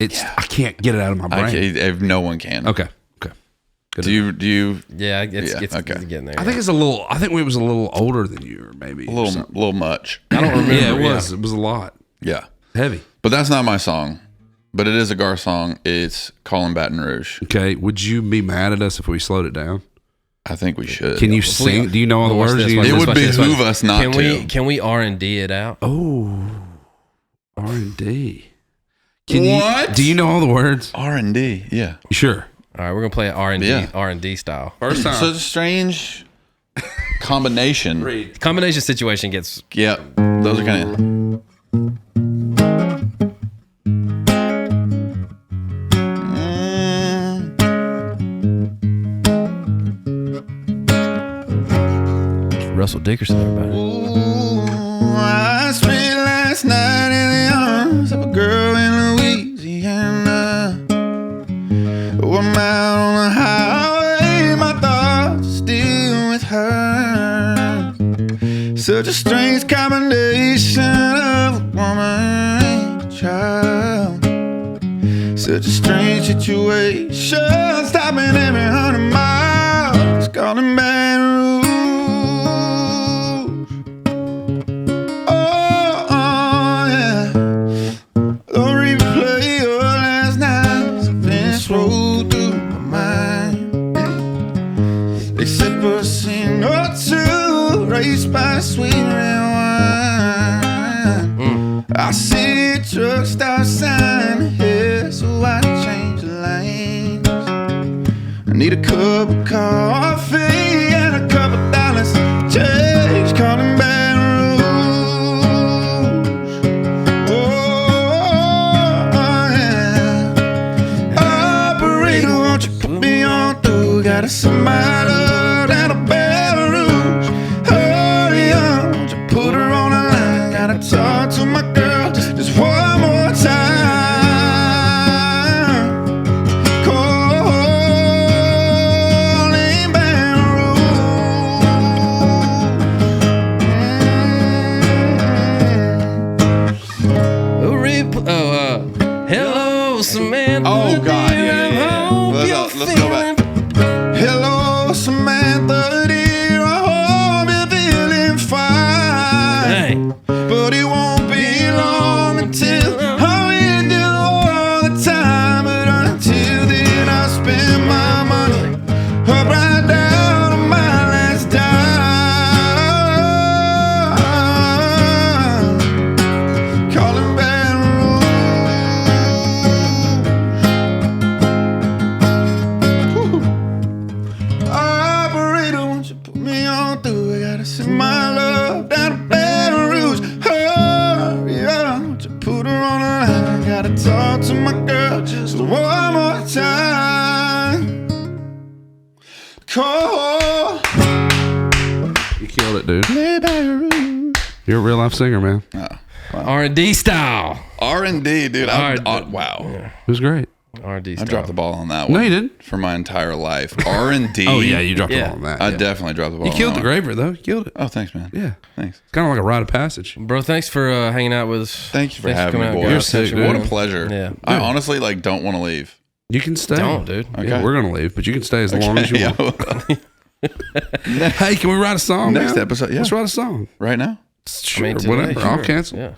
I can't get it out of my brain. if no one can. Okay. Good Do you? Yeah, it's okay. getting there. I think it's a little. I think we was a little older than you, or maybe A little much. I don't remember. Yeah, it was. It was a lot. Yeah, Heavy. but that's not my song. But it is a Garth song. It's "Callin' Baton Rouge." Okay. Would you be mad at us if we slowed it down? I think we should. Can you sing? Do you know all the Watch words? this, Do you watch It this, would watch this, watch behoove this. us not to. Can we R&D it out? Oh, R&D. What? Do you know all the words? R&D. Yeah. Sure. All right, we're gonna play it R&D Yeah. R&D style. First time. So it's a strange combination. Combination situation gets Yep. Those are kind of. Russell Dickerson, everybody. Ooh, I spent last night in the arms of a girl in Louisiana. Oh, I'm out on the highway, my thoughts are still with her. Such a strange combination of a woman and a child. Such a strange situation, stopping every 100 miles, calling Baton Rouge. Oh, yeah. The replay of last night's events rolled through my mind. They sip a scene or two, raised by sweet red wine. I see a truck stop sign ahead, so I change the lanes. I need a cup of coffee and a couple dollars change, calling Baton Rouge. Oh, yeah. Operator, won't you put me on through? Gotta send my love down to Baton Rouge. Hurry up, won't you put her on the line? Gotta talk to my girl just one more time. Calling Baton Rouge. Hello, Samantha. Oh, God, yeah. Hope Let's you're go back. Hello, Samantha, dear. I hope you're feeling fine. Hey. But it won't be long until I'm with you all the time. But until then, I spend my money up right down to my last dime. Calling Baton Rouge. Operator, won't you put me on through? I gotta send my love down to Baton Rouge. Hurry up, won't you put her on the line? Gotta talk to my girl just one more time. Call You killed it, dude. Baton Rouge. You're a real life singer, man. R&D style. R&D, dude. Wow. It was great. R&D I style. dropped the ball on that one. No, you didn't. For my entire life. R&D. Oh yeah, you dropped Yeah. the ball on that. I yeah. definitely dropped the ball You on killed that the one. graver though. You killed it. Oh, thanks, man. Yeah, Thanks. it's kind of like a rite of passage. Bro, thanks for hanging out with us. Thank you for Thanks having me, coming out, boy. You're guys. sick, Thanks for What a being- pleasure. Yeah. I honestly don't want to leave. You can stay. Don't, dude. Okay. Yeah, we're gonna leave, but you can stay as long as you Yeah. want. Hey, can we write a song? Next man? episode, yeah. Let's write a song. Right now? Sure, today, whatever. I'll sure. cancel. Yeah.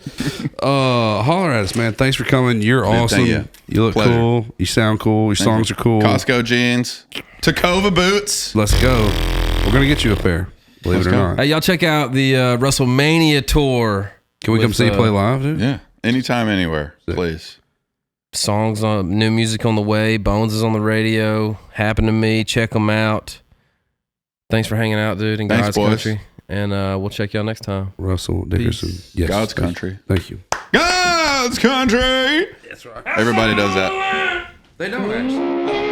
Holler at us, man. Thanks for coming. You're awesome. thank you. You look Pleasure. cool. You sound cool. Your songs are cool. Costco jeans. Tacova boots. Let's go. We're gonna get you a pair. Believe it or go. not. Hey, y'all check out the WrestleMania tour. Can we come with, see you play live, dude? Yeah. Anytime, anywhere. Please. Songs on new music on the way. Bones is on the radio. Happen to Me. Check them out. Thanks for hanging out, dude. In Thanks, God's boys. country, and we'll check y'all next time. Russell Dickerson. Peace. Yes. God's thank you. country. Thank you. God's country. That's right. Everybody does that. They don't actually.